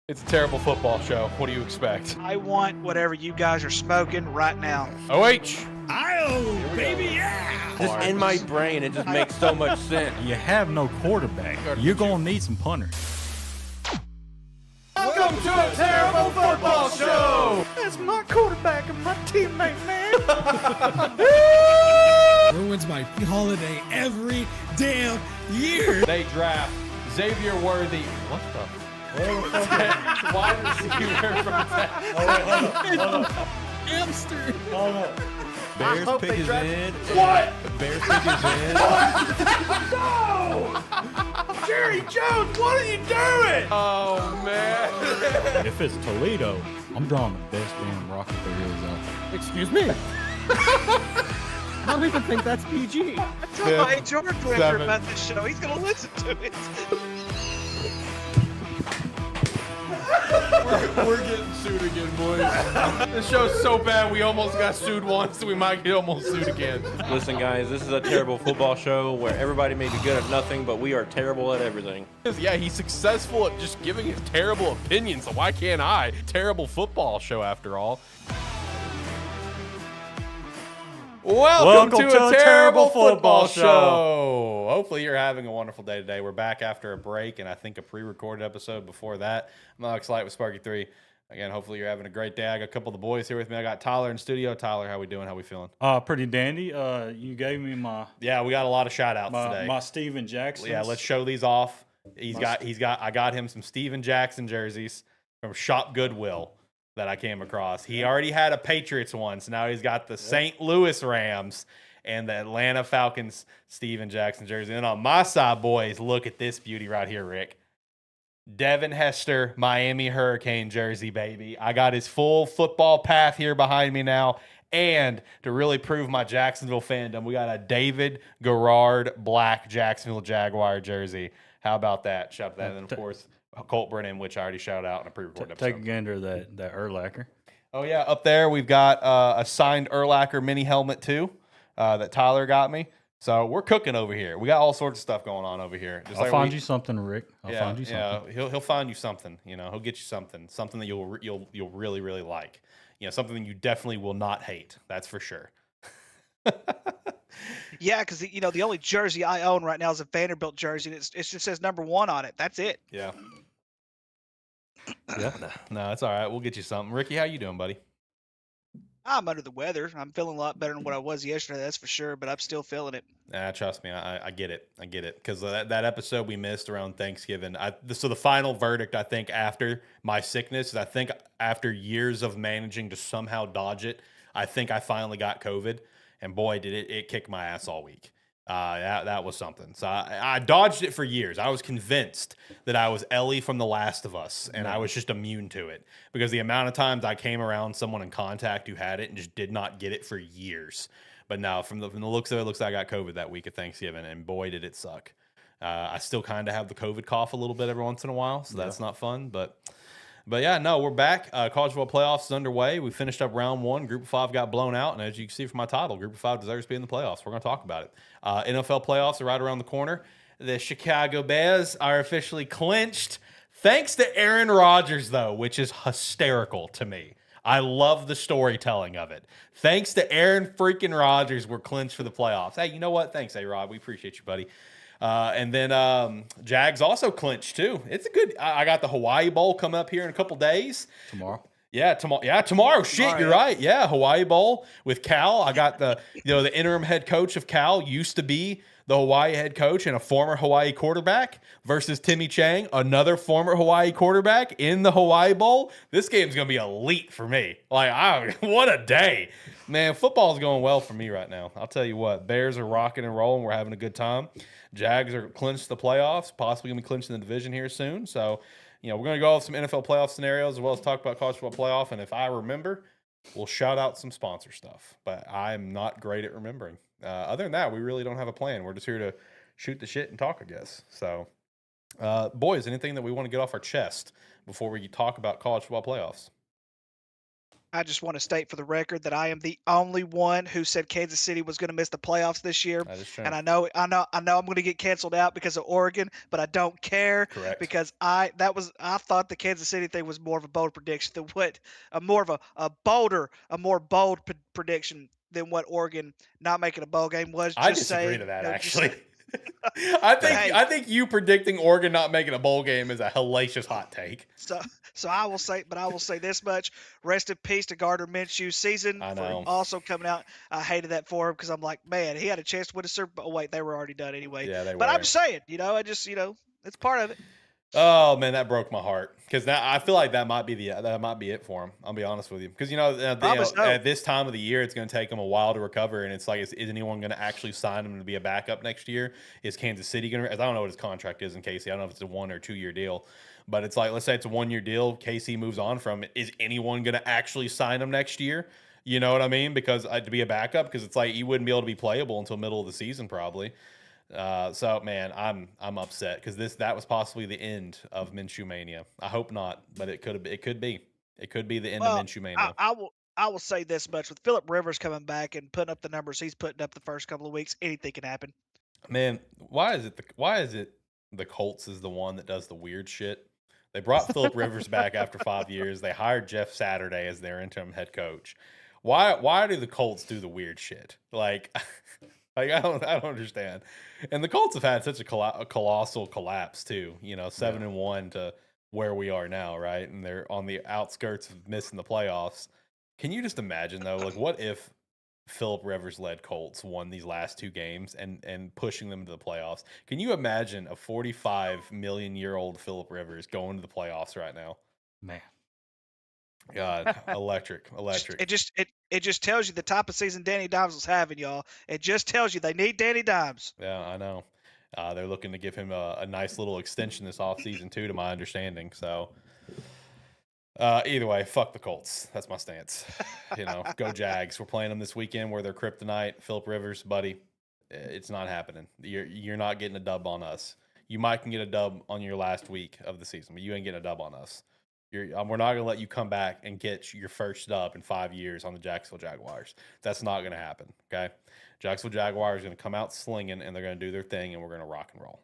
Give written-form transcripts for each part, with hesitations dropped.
It's a terrible football show. What do you expect? I want whatever you guys are smoking right now. OH! Oh, baby, yeah! Just in my brain, it just makes so much sense. You have no quarterback. You're going to need some punters. Welcome to a terrible football show! That's my quarterback and my teammate, man. Ruins my holiday every damn year. They draft Xavier Worthy. What the? Wide receiver from Texas. Hamster. Bears pick is in. What? Bears pick is in. No! Jerry Jones, what are you doing? Oh, man. If it's Toledo, I'm drawing the best damn rocket there is out there. Excuse me. I don't even think that's PG. I told my HR director about this show. He's going to listen to it. We're getting sued again, boys. This show's so bad, we almost got sued once, so we might get almost sued again. Listen, guys, this is a terrible football show where everybody may be good at nothing, but we are terrible at everything. Yeah, he's successful at just giving his terrible opinions, so why can't I? Terrible football show, after all. Welcome to a terrible football show. Hopefully you're having a wonderful day today. We're back after a break, and I think a pre-recorded episode before that. I'm Alex Light with Sparky 3. Again, hopefully you're having a great day. I got a couple of the boys here with me. I got Tyler in studio. Tyler, how we doing? How we feeling? Pretty dandy. You gave me my Yeah, we got a lot of shout-outs today. my Steven Jackson. Yeah, let's show these off. I got him some Steven Jackson jerseys from Shop Goodwill that I came across. He already had a Patriots one, so now he's got the St. Louis Rams and the Atlanta Falcons Steven Jackson jersey. And on my side, boys, look at this beauty right here, Rick. Devin Hester, Miami Hurricane jersey, baby. I got his full football path here behind me now. And to really prove my Jacksonville fandom, we got a David Garrard black Jacksonville Jaguar jersey. How about that? Shout out to that. And, of course, Colt Brennan, which I already shouted out in a pre-recorded episode. Take a gander of that Urlacher. Oh, yeah. Up there, we've got a signed Urlacher mini helmet, too, that Tyler got me. So we're cooking over here. We got all sorts of stuff going on over here. Just I'll find you something, Rick. I'll find you something. Yeah, he'll find you something. You know, he'll get you something that you'll really, really like. You know, something that you definitely will not hate. That's for sure. Yeah, because the only jersey I own right now is a Vanderbilt jersey, and it just says number 1 on it. That's it. Yeah. Yeah. No, it's all right. We'll get you something. Ricky, how you doing, buddy? I'm under the weather. I'm feeling a lot better than what I was yesterday, that's for sure, but I'm still feeling it. Trust me, I get it. I get it. Because that episode we missed around Thanksgiving, so the final verdict, I think, after my sickness is I think after years of managing to somehow dodge it, I think I finally got COVID. And boy, did it kick my ass all week. That was something. So I dodged it for years. I was convinced that I was Ellie from The Last of Us, and I was just immune to it. Because the amount of times I came around someone in contact who had it and just did not get it for years. But now, from the looks of it, looks like I got COVID that week of Thanksgiving, and boy, did it suck. I still kind of have the COVID cough a little bit every once in a while, so that's not fun. But yeah, no, we're back. College football playoffs is underway. We finished up round 1. Group of 5 got blown out. And as you can see from my title, Group of 5 deserves to be in the playoffs. We're going to talk about it. NFL playoffs are right around the corner. The Chicago Bears are officially clinched. Thanks to Aaron Rodgers, though, which is hysterical to me. I love the storytelling of it. Thanks to Aaron freaking Rodgers, we're clinched for the playoffs. Hey, you know what? Thanks, A-Rod. We appreciate you, buddy. And then Jags also clinched too. It's a good. I got the Hawaii Bowl coming up here in a couple days. Tomorrow. Yeah, tomorrow. Yeah, tomorrow. Shit, you're right. Yeah, Hawaii Bowl with Cal. I got the interim head coach of Cal used to be the Hawaii head coach and a former Hawaii quarterback versus Timmy Chang, another former Hawaii quarterback in the Hawaii Bowl. This game's gonna be elite for me. What a day. Man, football's going well for me right now. I'll tell you what, Bears are rocking and rolling. We're having a good time. Jags are clinched the playoffs, possibly going to be clinching the division here soon. So, we're going to go over some NFL playoff scenarios as well as talk about college football playoff. And if I remember, we'll shout out some sponsor stuff. But I'm not great at remembering. Other than that, we really don't have a plan. We're just here to shoot the shit and talk, I guess. So, boys, anything that we want to get off our chest before we talk about college football playoffs? I just want to state for the record that I am the only one who said Kansas City was going to miss the playoffs this year. That is true. And I know I'm going to get canceled out because of Oregon, but I don't care Correct. because I thought the Kansas City thing was more of a bold prediction than what a more bold prediction than what Oregon not making a bowl game was. I Just disagree saying, to that, you know, just actually. saying. I Hey. think you predicting Oregon not making a bowl game is a hellacious hot take. So I will say this much: rest in peace to Gardner Minshew season I for know. also coming out. I hated that for him because I'm like, man, he had a chance to win a Super Bowl. Oh, wait, they were already done anyway. Yeah, they But were. I'm just saying, it's part of it. Oh man, that broke my heart because now I feel like that might be it for him. I'll be honest with you because Probably so. at this time of the year, it's going to take him a while to recover, and it's like, is anyone going to actually sign him to be a backup next year? Is Kansas City going to? I don't know what his contract is in KC. I don't know if it's a 1 or 2 year deal, but it's like, let's say it's a 1 year deal. KC moves on from it. Is anyone going to actually sign him next year? You know what I mean? Because to be a backup, because it's like he wouldn't be able to be playable until middle of the season probably. So man, I'm upset because that was possibly the end of Minshew mania. I hope not, but it could be the end of Well, Minshew mania. I will say this much: with Phillip Rivers coming back and putting up the numbers he's putting up the first couple of weeks, anything can happen. Man, why is it the Colts is the one that does the weird shit? They brought Phillip Rivers back after 5 years. They hired Jeff Saturday as their interim head coach. Why do the Colts do the weird shit? Like, I don't understand. And the Colts have had such a colossal collapse too. 7-1 to where we are now, right? And they're on the outskirts of missing the playoffs. Can you just imagine though? Like, what if Philip Rivers led Colts won these last 2 games and pushing them to the playoffs? Can you imagine a 45 million-year-old Philip Rivers going to the playoffs right now? Man. God, electric. It just tells you the type of season Danny Dimes was having, y'all. It just tells you they need Danny Dimes. Yeah, I know. They're looking to give him a nice little extension this offseason too, to my understanding. So either way, fuck the Colts. That's my stance. Go Jags. We're playing them this weekend where they're kryptonite. Philip Rivers, buddy, it's not happening. You're not getting a dub on us. You might can get a dub on your last week of the season, but you ain't getting a dub on us. We're not going to let you come back and get your first dub in 5 years on the Jacksonville Jaguars. That's not going to happen, okay? Jacksonville Jaguars are going to come out slinging, and they're going to do their thing, and we're going to rock and roll.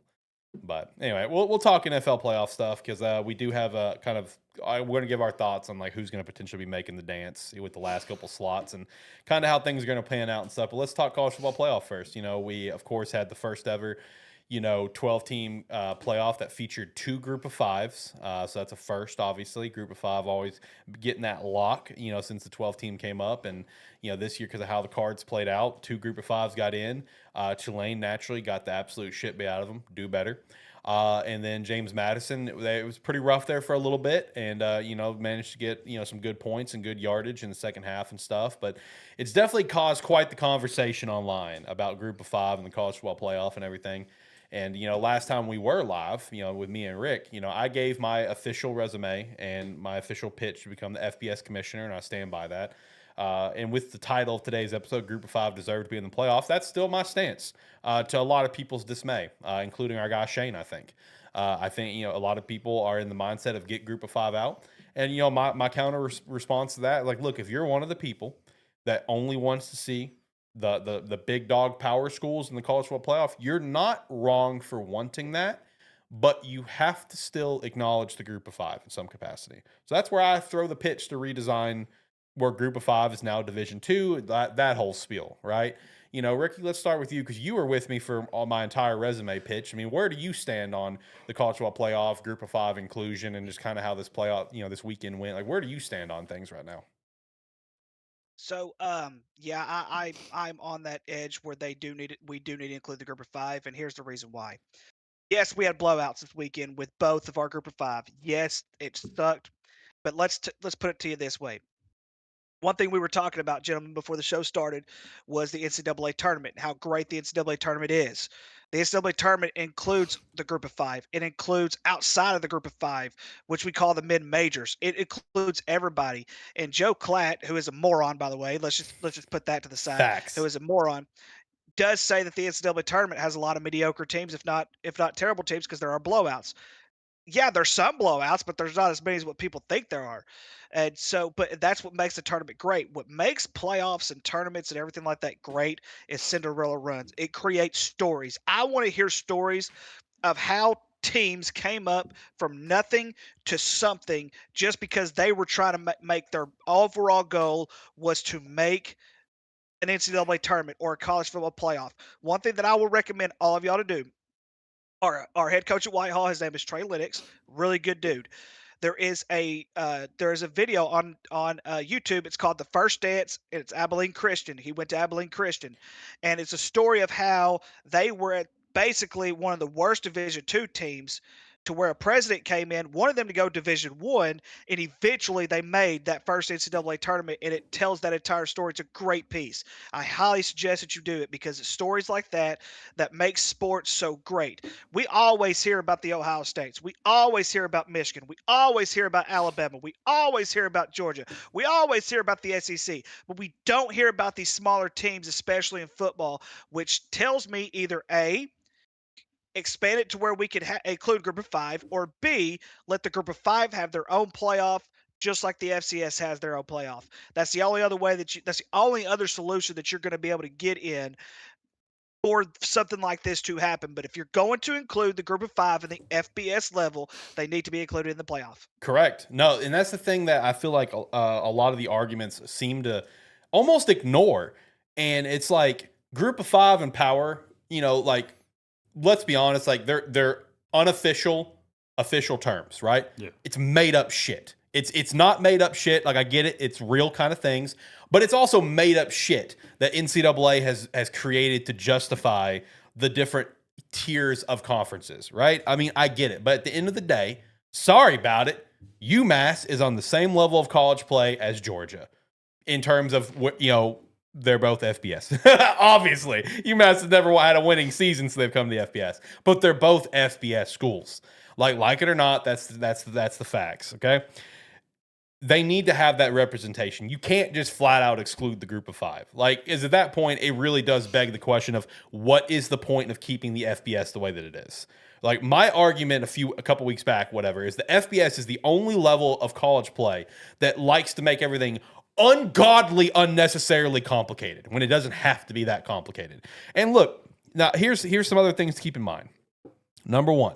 But anyway, we'll talk NFL playoff stuff because we do have a kind of we're going to give our thoughts on like who's going to potentially be making the dance with the last couple slots and kind of how things are going to pan out and stuff. But let's talk college football playoff first. We of course had the first ever 12-team playoff that featured 2 group of 5s. So that's a first, obviously. Group of 5 always getting that lock, since the 12-team came up. And, this year, because of how the cards played out, 2 group of 5s got in. Tulane naturally got the absolute shit beat out of them. Do better. And then James Madison, it was pretty rough there for a little bit and, managed to get, some good points and good yardage in the second half and stuff. But it's definitely caused quite the conversation online about group of 5 and the college football playoff and everything. And, last time we were live, with me and Rick, I gave my official resume and my official pitch to become the FBS commissioner, and I stand by that. And with the title of today's episode, Group of 5 deserve to be in the playoffs, that's still my stance, to a lot of people's dismay, including our guy Shane, I think. I think, a lot of people are in the mindset of get Group of 5 out. And, my counter response to that, like, look, if you're one of the people that only wants to see the big dog power schools in the college football playoff, you're not wrong for wanting that, but you have to still acknowledge the group of 5 in some capacity. So that's where I throw the pitch to redesign where group of 5 is now Division II, that whole spiel, right? Ricky, let's start with you because you were with me for all my entire resume pitch. I mean, where do you stand on the college football playoff, group of 5 inclusion, and just kind of how this playoff, this weekend went? Like, where do you stand on things right now? So, yeah, I'm on that edge where we do need to include the group of 5, and here's the reason why. Yes, we had blowouts this weekend with both of our group of 5. Yes, it sucked, but let's put it to you this way. One thing we were talking about, gentlemen, before the show started was the NCAA tournament and how great the NCAA tournament is. The NCAA tournament includes the group of 5. It includes outside of the group of 5, which we call the mid-majors. It includes everybody. And Joe Klatt, who is a moron, by the way, let's just put that to the side, Facts. who is a moron, does say that the NCAA tournament has a lot of mediocre teams, if not terrible teams, because there are blowouts. yeah, there's some blowouts, but there's not as many as what people think there are. And so, but that's what makes the tournament great. What makes playoffs and tournaments and everything like that great is Cinderella runs. It creates stories. I want to hear stories of how teams came up from nothing to something just because they were trying to make their overall goal was to make an NCAA tournament or a college football playoff. One thing that I will recommend all of y'all to do, our head coach at Whitehall, his name is Trey Lennox, really good dude. There is a video on YouTube. It's called The First Dance, and it's Abilene Christian. He went to Abilene Christian, and it's a story of how they were at basically one of the worst Division II teams, to where a president came in, wanted them to go Division I, and eventually they made that first NCAA tournament. And it tells that entire story. It's a great piece. I highly suggest that you do it because it's stories like that that make sports so great. We always hear about the Ohio States. We always hear about Michigan. We always hear about Alabama. We always hear about Georgia. We always hear about the SEC. But we don't hear about these smaller teams, especially in football, which tells me either A, expand it to where we could include group of five, or B, let the group of five have their own playoff, just like the FCS has their own playoff. That's the only other way that's the only other solution that you're going to be able to get in for something like this to happen. But if you're going to include the group of five in the FBS level, they need to be included in the playoff. Correct. No, and that's the thing that I feel like a lot of the arguments seem to almost ignore. And it's like group of five and power, like, let's be honest, like they're unofficial official terms, right? Yeah. It's made up shit. It's not made up shit. Like, I get it. It's real kind of things, but it's also made up shit that NCAA has created to justify the different tiers of conferences, right? I mean, I get it. But at the end of the day, sorry about it. UMass is on the same level of college play as Georgia in terms of what, they're both FBS. Obviously, UMass has never had a winning season, so they've come to the FBS. But they're both FBS schools. Like it or not, that's the facts. Okay, they need to have that representation. You can't just flat out exclude the group of five. Like, is at that point, it really does beg the question of what is the point of keeping the FBS the way that it is. Like, my argument a couple weeks back, whatever, is the FBS is the only level of college play that likes to make everything ungodly, unnecessarily complicated when it doesn't have to be that complicated. And look, now here's some other things to keep in mind. Number one,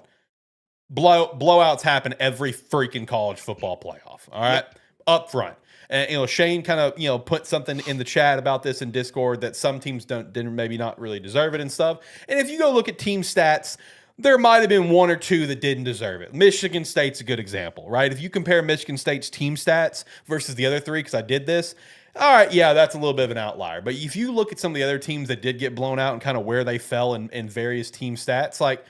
blowouts happen every freaking college football playoff. All right, up front. And Shane kind of put something in the chat about this in Discord that some teams didn't maybe not really deserve it and stuff. And if you go look at team stats, there might have been one or two that didn't deserve it. Michigan State's a good example, right? If you compare Michigan State's team stats versus the other three, because I did this, all right, yeah, that's a little bit of an outlier. But if you look at some of the other teams that did get blown out and kind of where they fell in various team stats, like,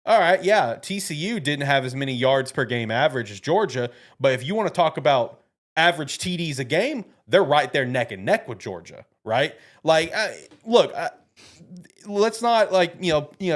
all right, yeah, TCU didn't have as many yards per game average as Georgia, but if you want to talk about average TDs a game, they're right there neck and neck with Georgia, right? Like, look, let's not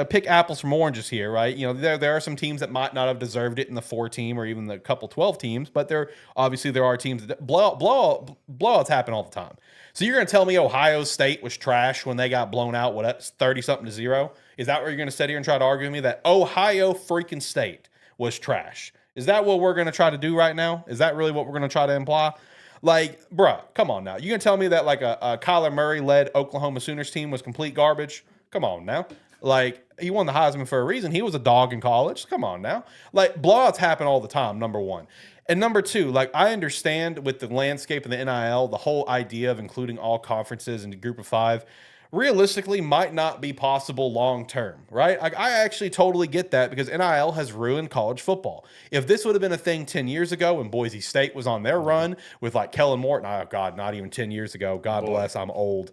pick apples from oranges here, right? There are some teams that might not have deserved it in the 4-team or even the couple 12 teams, but there are teams that blowouts happen all the time. So you're going to tell me Ohio State was trash when they got blown out 30-something to 0? Is that what you're going to sit here and try to argue with me that Ohio freaking State was trash? Is that what we're going to try to do right now? Is that really what we're going to try to imply? Like, bruh, come on now. You gonna tell me that like a Kyler Murray-led Oklahoma Sooners team was complete garbage? Come on now. Like, he won the Heisman for a reason. He was a dog in college. Come on now. Like, blowouts happen all the time, number one. And number two, like, I understand with the landscape of the NIL, the whole idea of including all conferences into group of five realistically might not be possible long term, right? Like, I actually totally get that because NIL has ruined college football. If this would have been a thing 10 years ago when Boise State was on their run with like Kellen Morton, oh God, not even 10 years ago. God bless, I'm old.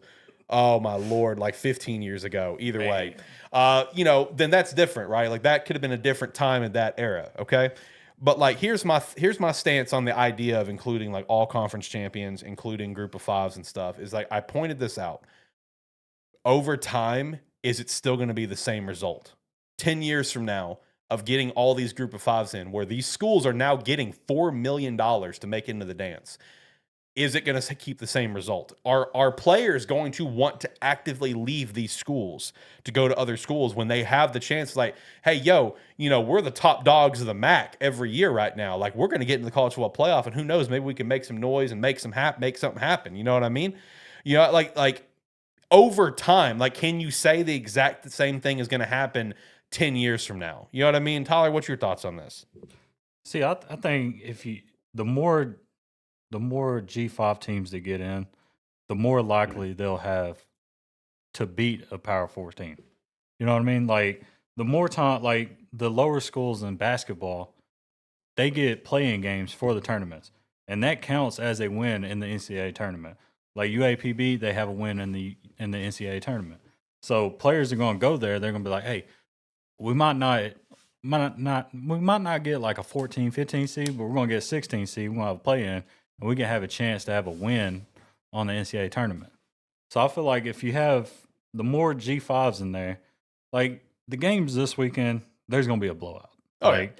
Oh my Lord, like 15 years ago. Either way, then that's different, right? Like, that could have been a different time in that era, okay? But like, here's my stance on the idea of including like all conference champions, including group of fives and stuff. Is like, I pointed this out. Over time, is it still going to be the same result? 10 years from now of getting all these group of fives in, where these schools are now getting $4 million to make into the dance. is it going to keep the same result? Are players going to want to actively leave these schools to go to other schools when they have the chance? Like, hey, yo, we're the top dogs of the MAC every year right now. Like, we're going to get into the college football playoff, and who knows, maybe we can make some noise and make something happen. You know what I mean? Like over time, like, can you say the exact same thing is going to happen 10 years from now? You know what I mean? Tyler, what's your thoughts on this? See, I think the more G5 teams that get in, the more likely they'll have to beat a Power 4 team. You know what I mean? Like, the more time, like the lower schools in basketball, they get playing games for the tournaments, and that counts as a win in the NCAA tournament. Like UAPB, they have a win in the NCAA tournament. So players are going to go there. They're going to be like, hey, we might not get like a 14, 15 seed, but we're going to get a 16 seed. We're going to have a play-in, and we can have a chance to have a win on the NCAA tournament. So I feel like if you have the more G5s in there, like the games this weekend, there's going to be a blowout. Oh, like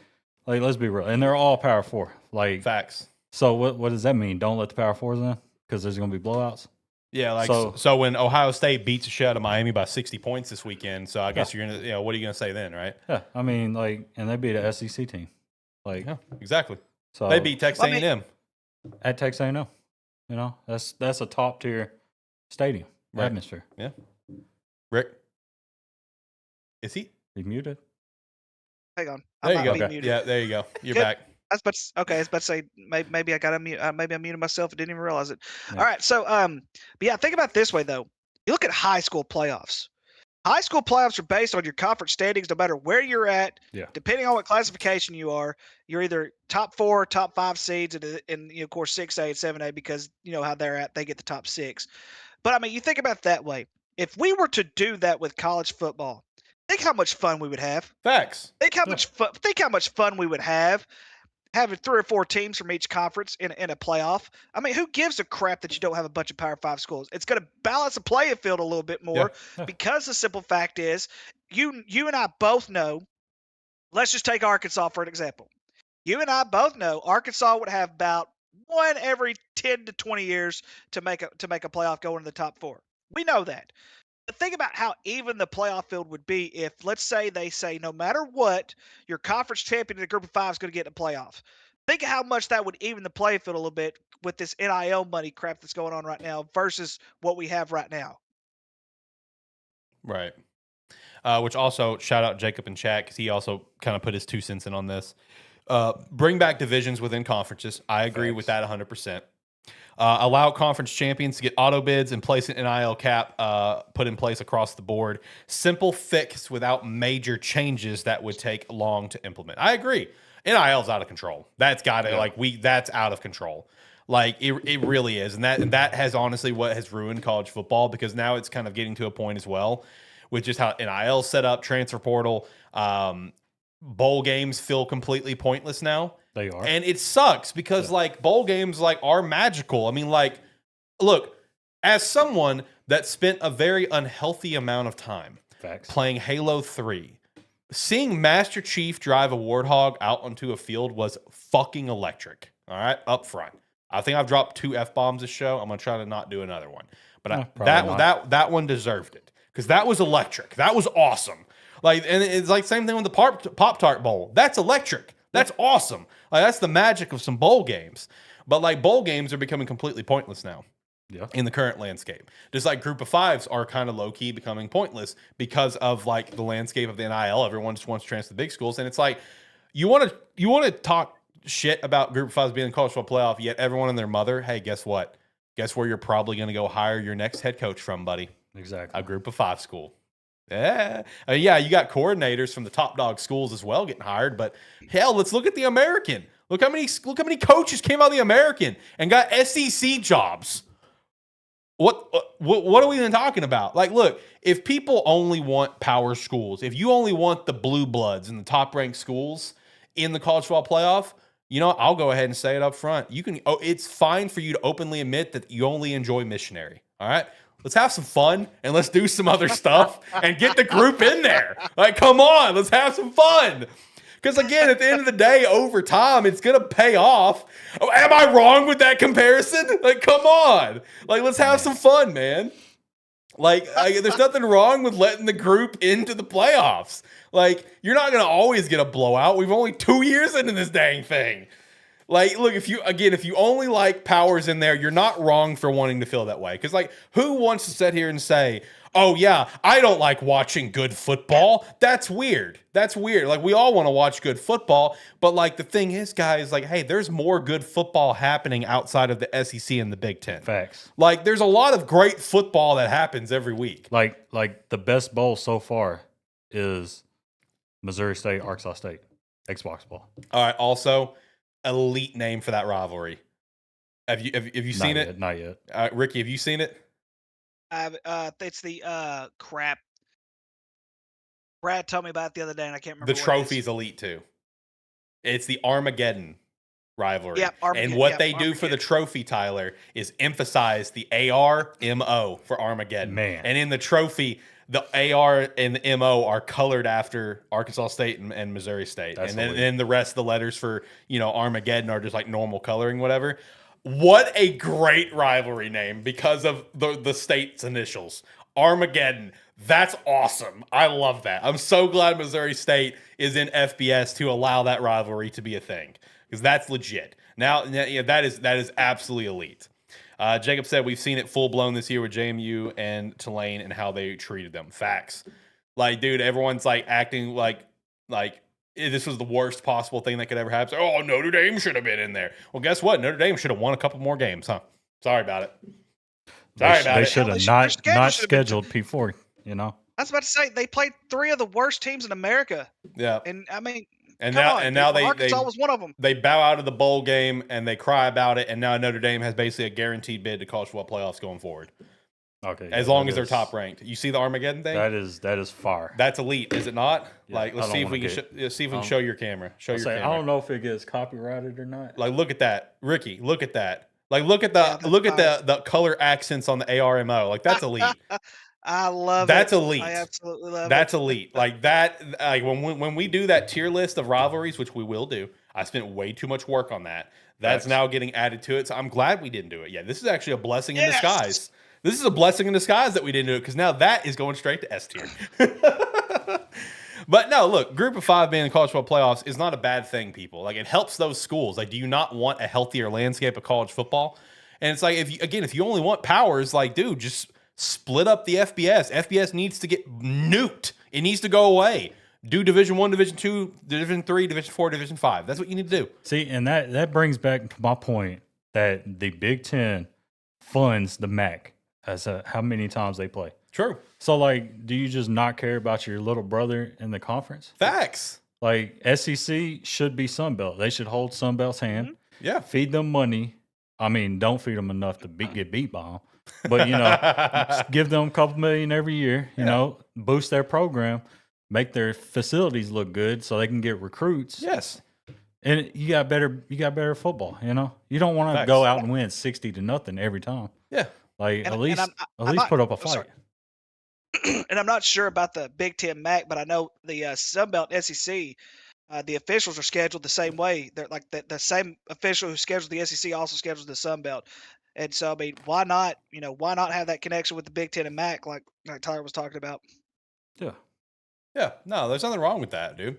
let's be real. And they're all Power 4. Like, facts. So what does that mean? Don't let the Power 4s in because there's going to be blowouts? Yeah, like so when Ohio State beats the shit out of Miami by 60 points this weekend, so I guess you're going to, what are you going to say then, right? Yeah, I mean, like, and they beat an SEC team. Like, yeah, exactly. So they beat Texas A&M. At Texas A&M. That's a top-tier stadium atmosphere. Yeah. Rick? Is he? He's muted. Hang on. There you go. Muted. Yeah, there you go. You're Good. back. I was about to say maybe I got mute. Maybe I muted myself and didn't even realize it. Yeah. All right, so but yeah, think about it this way though. You look at high school playoffs. High school playoffs are based on your conference standings, no matter where you're at. Yeah. Depending on what classification you are, you're either top 4, top 5 seeds, and of course 6A and 7A because you know how they're at. They get the top 6. But I mean, you think about it that way. If we were to do that with college football, think how much fun we would have. Facts. Think how much fun we would have having 3 or 4 teams from each conference in a playoff. I mean, who gives a crap that you don't have a bunch of Power 5 schools? It's going to balance the playing field a little bit more because the simple fact is you and I both know, let's just take Arkansas for an example. You and I both know Arkansas would have about one every 10 to 20 years to make a playoff go into the top 4. We know that. But think about how even the playoff field would be if, let's say, they say no matter what, your conference champion in the group of 5 is going to get in the playoff. Think of how much that would even the playing field a little bit with this NIL money crap that's going on right now versus what we have right now. Right. Which also, shout out Jacob in chat because he also kind of put his 2 cents in on this. Bring back divisions within conferences. I agree with that 100%. Allow conference champions to get auto bids and place an NIL cap put in place across the board. Simple fix without major changes that would take long to implement. I agree. NIL's out of control. That's got to that's out of control. Like it really is, and that has honestly what has ruined college football because now it's kind of getting to a point as well with just how NIL set up, transfer portal, bowl games feel completely pointless now. They are. And it sucks because like bowl games are magical. I mean, like, look, as someone that spent a very unhealthy amount of time playing Halo 3, seeing Master Chief drive a Warthog out onto a field was fucking electric. All right, up front. I think I've dropped 2 F-bombs this show. I'm going to try to not do another one. But that one deserved it because that was electric. That was awesome. Like, and it's like same thing with the Pop-Tart Bowl. That's electric. That's awesome. Like, that's the magic of some bowl games. But like bowl games are becoming completely pointless now. Yeah. In the current landscape. Just like group of 5s are kind of low-key becoming pointless because of like the landscape of the NIL. Everyone just wants to transfer to the big schools. And it's like you want to talk shit about group of 5s being in the college football playoff, yet everyone and their mother, hey, guess what? Guess where you're probably going to go hire your next head coach from, buddy? Exactly. A group of 5 school. Yeah. Yeah, you got coordinators from the top dog schools as well getting hired, but hell, let's look at the American. Look how many coaches came out of the American and got SEC jobs. What are we even talking about? Like, look, if people only want power schools, if you only want the blue bloods and the top ranked schools in the college football playoff, you know, I'll go ahead and say it up front. You can. It's fine for you to openly admit that you only enjoy missionary. All right. Let's have some fun and let's do some other stuff and get the group in there. Like, come on, let's have some fun. Because again, at the end of the day, over time, it's gonna pay off. Oh, am I wrong with that comparison? Like, come on, like let's have some fun, man. Like, there's nothing wrong with letting the group into the playoffs. Like, you're not gonna always get a blowout. We've only 2 years into this dang thing. Like, look, if you only like powers in there, you're not wrong for wanting to feel that way. Because, like, who wants to sit here and say, oh, yeah, I don't like watching good football? That's weird. That's weird. Like, we all want to watch good football. But, like, the thing is, guys, like, hey, there's more good football happening outside of the SEC and the Big Ten. Facts. Like, there's a lot of great football that happens every week. Like the best bowl so far is Missouri State, Arkansas State, Xbox Bowl. All right, also, elite name for that rivalry. Have you seen it? Not yet. Ricky, have you seen it? It's the crap. Brad told me about it the other day, and I can't remember. The trophy's elite too. It's the Armageddon rivalry. Yep, and what they do for the trophy, Tyler, is emphasize the ARMO for Armageddon. Man. And in the trophy, the AR and the MO are colored after Arkansas State and Missouri State. That's and then, elite. then the rest of the letters for, Armageddon are just like normal coloring, whatever. What a great rivalry name because of the state's initials. Armageddon. That's awesome. I love that. I'm so glad Missouri State is in FBS to allow that rivalry to be a thing because that's legit. Now, that is absolutely elite. Jacob said we've seen it full blown this year with JMU and Tulane and how they treated them. Facts. Like, dude, everyone's like acting like this was the worst possible thing that could ever happen. Oh, Notre Dame should have been in there. Well, guess what? Notre Dame should have won a couple more games, huh? Sorry about it. They should have not schedule scheduled P4. I was about to say they played 3 of the worst teams in America, Yeah. and I mean, And come now on, and now they Arkansas was one of them. They bow out of the bowl game and they cry about it. And now Notre Dame has basically a guaranteed bid to college football playoffs going forward, Okay. as long as they're top ranked. You see the Armageddon thing? That is far. That's elite, is it not? Yeah, Like, let's I see don't if we can wanna see if we can show your camera. Show your camera. I don't know if it gets copyrighted or not. Like, look at that, Ricky. Look at that. Like, look at the color accents on the ARMO. Like, that's elite. I love That's it. elite. I absolutely love That's it. elite. Like that. Like when we do that tier list of rivalries, which we will do. I spent way too much work on that. That's now getting added to it. So I'm glad we didn't do it. Yeah, this is actually a blessing in disguise. This is a blessing in disguise that we didn't do it because now that is going straight to S tier. But no, look, Group of 5 being in the college football playoffs is not a bad thing, people. Like, it helps those schools. Like, do you not want a healthier landscape of college football? And it's like, if you only want powers, like, dude, just split up the FBS. FBS needs to get nuked. It needs to go away. Do Division 1, Division 2, Division 3, Division 4, Division 5. That's what you need to do. See, and that brings back to my point that the Big Ten funds the MAC as how many times they play. True. So, like, do you just not care about your little brother in the conference? Facts. Like, SEC should be Sunbelt. They should hold Sunbelt's hand. Mm-hmm. Yeah. Feed them money. I mean, don't feed them enough to get beat by them. But, just give them a couple million every year, you know, boost their program, make their facilities look good so they can get recruits. Yes. And you got better football, you know? You don't want to go out and win 60-0 every time. Yeah. Like, at least not- put up a fight. And I'm not sure about the Big Ten MAC, but I know the Sunbelt SEC, the officials are scheduled the same way. They're like the same official who scheduled the SEC also schedules the Sunbelt. And so, I mean, why not have that connection with the Big Ten and MAC like Tyler was talking about? Yeah. Yeah. No, there's nothing wrong with that, dude.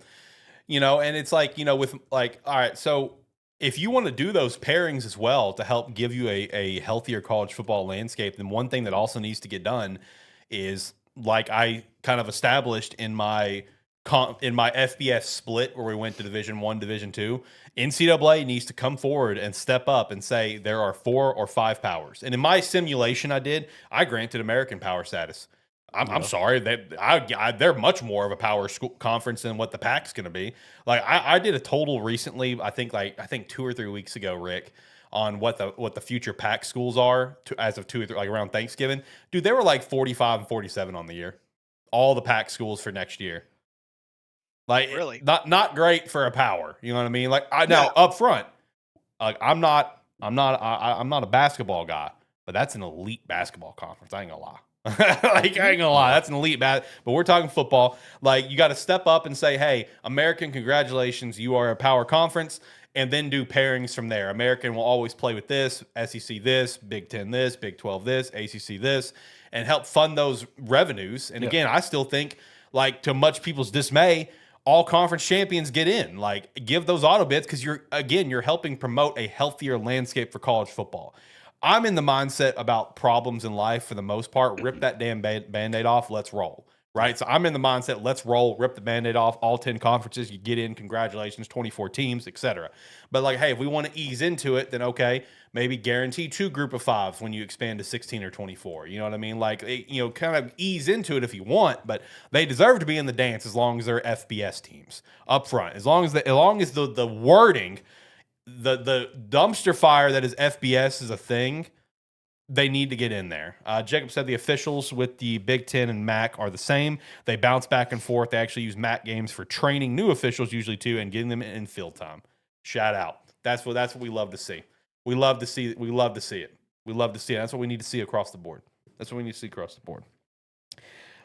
And it's like, with like, all right, so if you want to do those pairings as well to help give you a healthier college football landscape, then one thing that also needs to get done is, like I kind of established in my FBS split where we went to Division 1, Division 2, NCAA needs to come forward and step up and say there are 4 or 5 powers. And in my simulation I granted American power status. I'm sorry, they're much more of a power school conference than what the PAC's going to be. Like I did a total recently, I think 2 or 3 weeks ago, Rick, on what the future PAC schools are as of 2 or 3, like around Thanksgiving. Dude, they were like 45 and 47 on the year. All the PAC schools for next year. Like, really not great for a power. You know what I mean? Like now up front, like I'm not a basketball guy, but that's an elite basketball conference. I ain't gonna lie. Like, I ain't gonna lie, that's an elite bat. But we're talking football. Like, you got to step up and say, hey, American, congratulations, you are a power conference, and then do pairings from there. American will always play with this, SEC this, Big Ten this, Big 12 this, ACC this, and help fund those revenues. And again, I still think, like, to much people's dismay, all conference champions get in. Like, give those auto bids because you're helping promote a healthier landscape for college football. I'm in the mindset about problems in life for the most part. Rip that damn Band-Aid off. Let's roll. Right? So I'm in the mindset, let's roll, rip the Band-Aid off, all 10 conferences, you get in, congratulations, 24 teams, etc. But like, hey, if we want to ease into it, then okay, maybe guarantee 2 group of 5s when you expand to 16 or 24. You know what I mean? Like, kind of ease into it if you want, but they deserve to be in the dance as long as they're FBS teams up front. As long as the wording, the dumpster fire that is FBS is a thing, they need to get in there. Jacob said the officials with the Big Ten and MAC are the same. They bounce back and forth. They actually use MAC games for training new officials usually too and getting them in field time. Shout out. That's what we love to see. We love to see it. We love to see it. That's what we need to see across the board.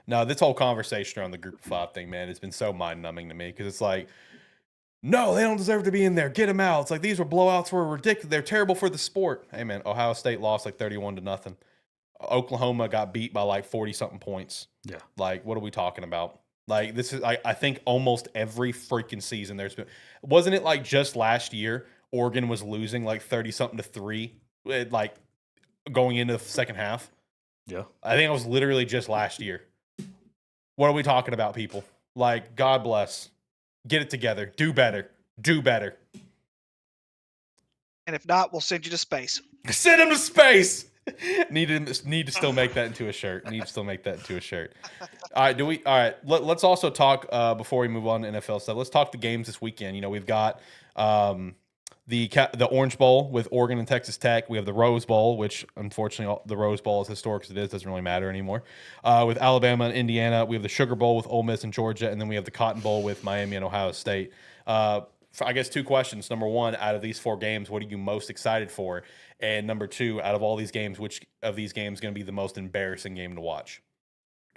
Now, this whole conversation around the Group of 5 thing, man, has been so mind-numbing to me because it's like, no, they don't deserve to be in there. Get them out. It's like these were blowouts were ridiculous. They're terrible for the sport. Hey, man, Ohio State lost like 31-0. Oklahoma got beat by like 40-something points. Yeah. Like, what are we talking about? Like, this is, I think almost every freaking season there's been. Wasn't it like just last year Oregon was losing like 30-something to 3, like going into the second half? Yeah. I think it was literally just last year. What are we talking about, people? Like, God bless. Get it together. Do better. And if not, we'll send you to space. Send him to space. Need to still make that into a shirt. All right. All right. Let's also talk before we move on to NFL stuff. Let's talk the games this weekend. You know, we've got the Orange Bowl with Oregon and Texas Tech. We have the Rose Bowl, which unfortunately the Rose Bowl, as historic as it is, doesn't really matter anymore. With Alabama and Indiana, we have the Sugar Bowl with Ole Miss and Georgia, and then we have the Cotton Bowl with Miami and Ohio State. I guess 2 questions. Number 1, out of these 4 games, what are you most excited for? And number 2, out of all these games, which of these games is going to be the most embarrassing game to watch?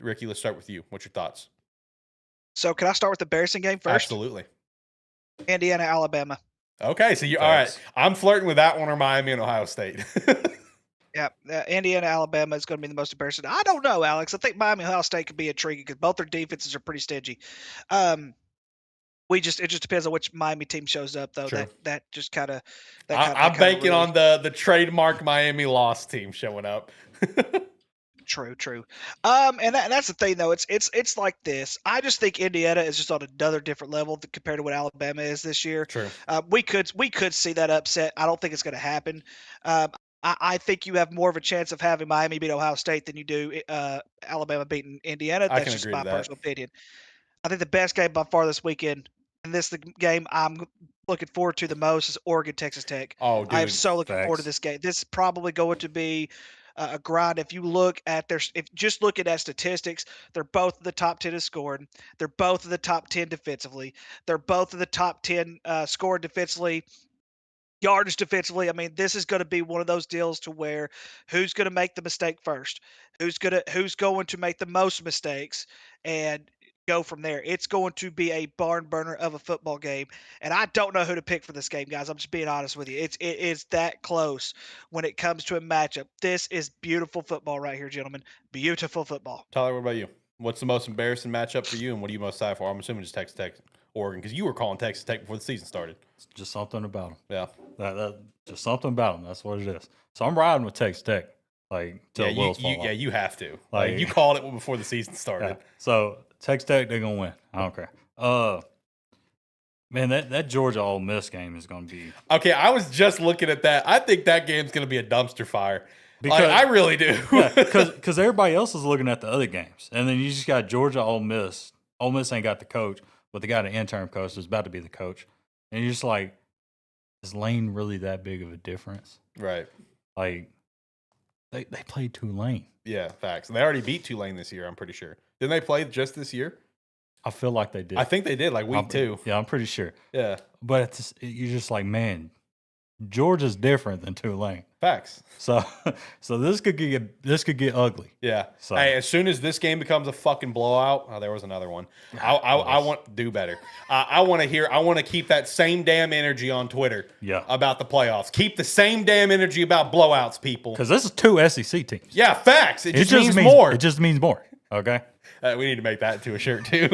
Ricky, let's start with you. What's your thoughts? So can I start with the embarrassing game first? Absolutely. Indiana, Alabama. Okay, so all right. I'm flirting with that one or Miami and Ohio State. Yeah, Indiana, Alabama is going to be the most embarrassing. I don't know, Alex. I think Miami, Ohio State could be intriguing because both their defenses are pretty stingy. It just depends on which Miami team shows up, though. True. That just kind of. I'm banking on the trademark Miami loss team showing up. True. And that's the thing, though. It's like this. I just think Indiana is just on another different level compared to what Alabama is this year. True. We could see that upset. I don't think it's going to happen. I think you have more of a chance of having Miami beat Ohio State than you do Alabama beating Indiana. That's just my personal opinion. I think the best game by far this weekend, and this is the game I'm looking forward to the most, is Oregon Texas Tech. Oh, dude, I am so looking forward to this game. This is probably going to be a grind. If you look at just looking at statistics, they're both in the top 10 in scoring. They're both in the top 10 defensively. They're both in the top 10 scoring defensively. Yardage defensively. I mean, this is going to be one of those deals to where who's going to make the mistake first, who's going to make the most mistakes, and go from there. It's going to be a barn burner of a football game, and I don't know who to pick for this game, guys. I'm just being honest with you. It is that close when it comes to a matchup. This is beautiful football right here, gentlemen. Beautiful football. Tyler, what about you? What's the most embarrassing matchup for you, and what are you most excited for? I'm assuming just Texas Tech, Oregon, because you were calling Texas Tech before the season started. It's just something about them. Yeah. Just something about them. That's what it is. So I'm riding with Texas Tech. Like, till wheels fall off. Yeah, you have to. Like, you called it before the season started. Yeah. So Texas Tech, they're gonna win. I don't care. Man, that Georgia Ole Miss game is gonna be. Okay, I was just looking at that. I think that game's gonna be a dumpster fire. Because I really do. Because everybody else is looking at the other games, and then you just got Georgia Ole Miss. Ole Miss ain't got the coach, but they got an interim coach who's about to be the coach, and you're just like, is Lane really that big of a difference? Right. Like, they played Tulane. Yeah, facts. And they already beat Tulane this year, I'm pretty sure. Didn't they play just this year? I feel like they did. I think they did, like week 2. Yeah, I'm pretty sure. Yeah. But you're just like, man, Georgia's different than Tulane. Facts. So this could get ugly. Yeah. So- Hey, as soon as this game becomes a fucking blowout, oh, there was another one. I want to do better. I want to keep that same damn energy on Twitter. Yeah. About the playoffs. Keep the same damn energy about blowouts, people. Because this is 2 SEC teams. Yeah, facts. It just means more. It just means more. Okay. We need to make that into a shirt too.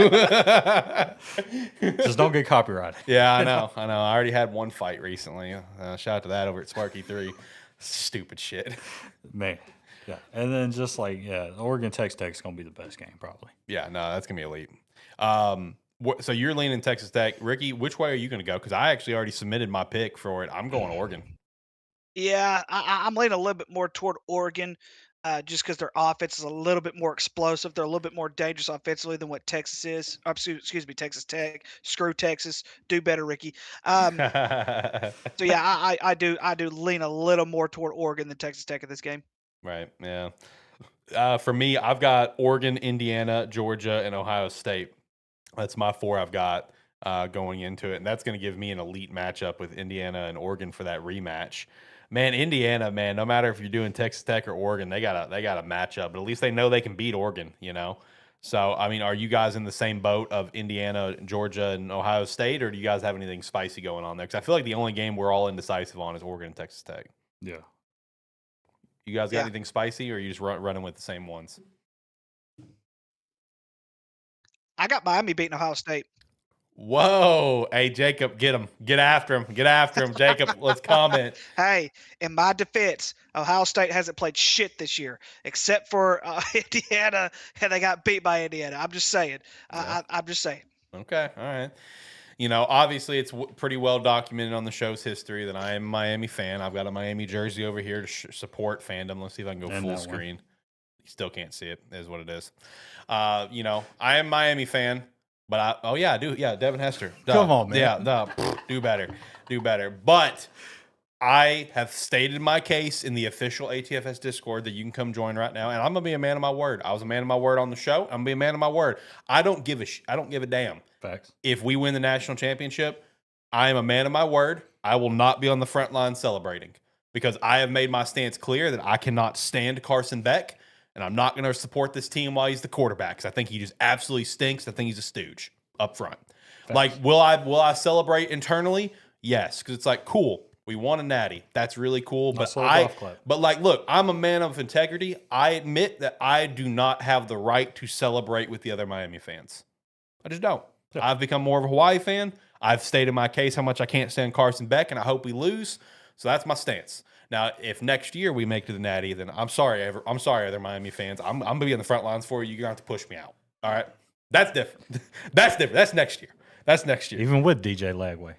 Just don't get copyrighted. Yeah, I know. I already had one fight recently. Shout out to that over at Sparky 3. Stupid shit. Man. Yeah. And then just like, Oregon Texas Tech is going to be the best game probably. Yeah, no, that's going to be elite. So you're leaning Texas Tech. Ricky, which way are you going to go? Because I actually already submitted my pick for it. I'm going Oregon. Yeah, I'm leaning a little bit more toward Oregon, just because their offense is a little bit more explosive. They're a little bit more dangerous offensively than what Texas is. Excuse me, Texas Tech. Screw Texas. Do better, Ricky. So yeah, I do lean a little more toward Oregon than Texas Tech in this game. Right. Yeah. For me, I've got Oregon, Indiana, Georgia, and Ohio State. That's my 4 I've got going into it, and that's going to give me an elite matchup with Indiana and Oregon for that rematch. Man, Indiana, no matter if you're doing Texas Tech or Oregon, they got a matchup, but at least they know they can beat Oregon, you know? So, I mean, are you guys in the same boat of Indiana, Georgia, and Ohio State, or do you guys have anything spicy going on there? Because I feel like the only game we're all indecisive on is Oregon and Texas Tech. Yeah. You guys got anything spicy, or are you just running with the same ones? I got Miami beating Ohio State. Whoa. Hey, Jacob, get him. Get after him. Get after him, Jacob. Let's comment. Hey, in my defense, Ohio State hasn't played shit this year, except for Indiana, and they got beat by Indiana. I'm just saying. I'm just saying. Okay. All right. You know, obviously it's pretty well documented on the show's history that I am a Miami fan. I've got a Miami jersey over here to support fandom. Let's see if I can go full screen. You still can't see it, is what it is. You know, I am a Miami fan. But I do. Yeah, Devin Hester. Duh. Come on, man. Yeah, do better. Do better. But I have stated my case in the official ATFS Discord that you can come join right now, and I'm gonna be a man of my word. I was a man of my word on the show. I'm gonna be a man of my word. I don't give a damn. Facts. If we win the national championship, I am a man of my word. I will not be on the front line celebrating because I have made my stance clear that I cannot stand Carson Beck. And I'm not going to support this team while he's the quarterback because I think he just absolutely stinks. I think he's a stooge up front. Thanks. Like, will I celebrate internally? Yes, because it's like, cool, we won a natty. That's really cool. But look, I'm a man of integrity. I admit that I do not have the right to celebrate with the other Miami fans. I just don't. Yeah. I've become more of a Hawaii fan. I've stated my case how much I can't stand Carson Beck, and I hope we lose. So that's my stance. Now, if next year we make to the Natty, then I'm sorry, other Miami fans. I'm gonna be on the front lines for you. You're gonna have to push me out. All right, that's different. That's different. That's next year. That's next year. Even with DJ Lagway.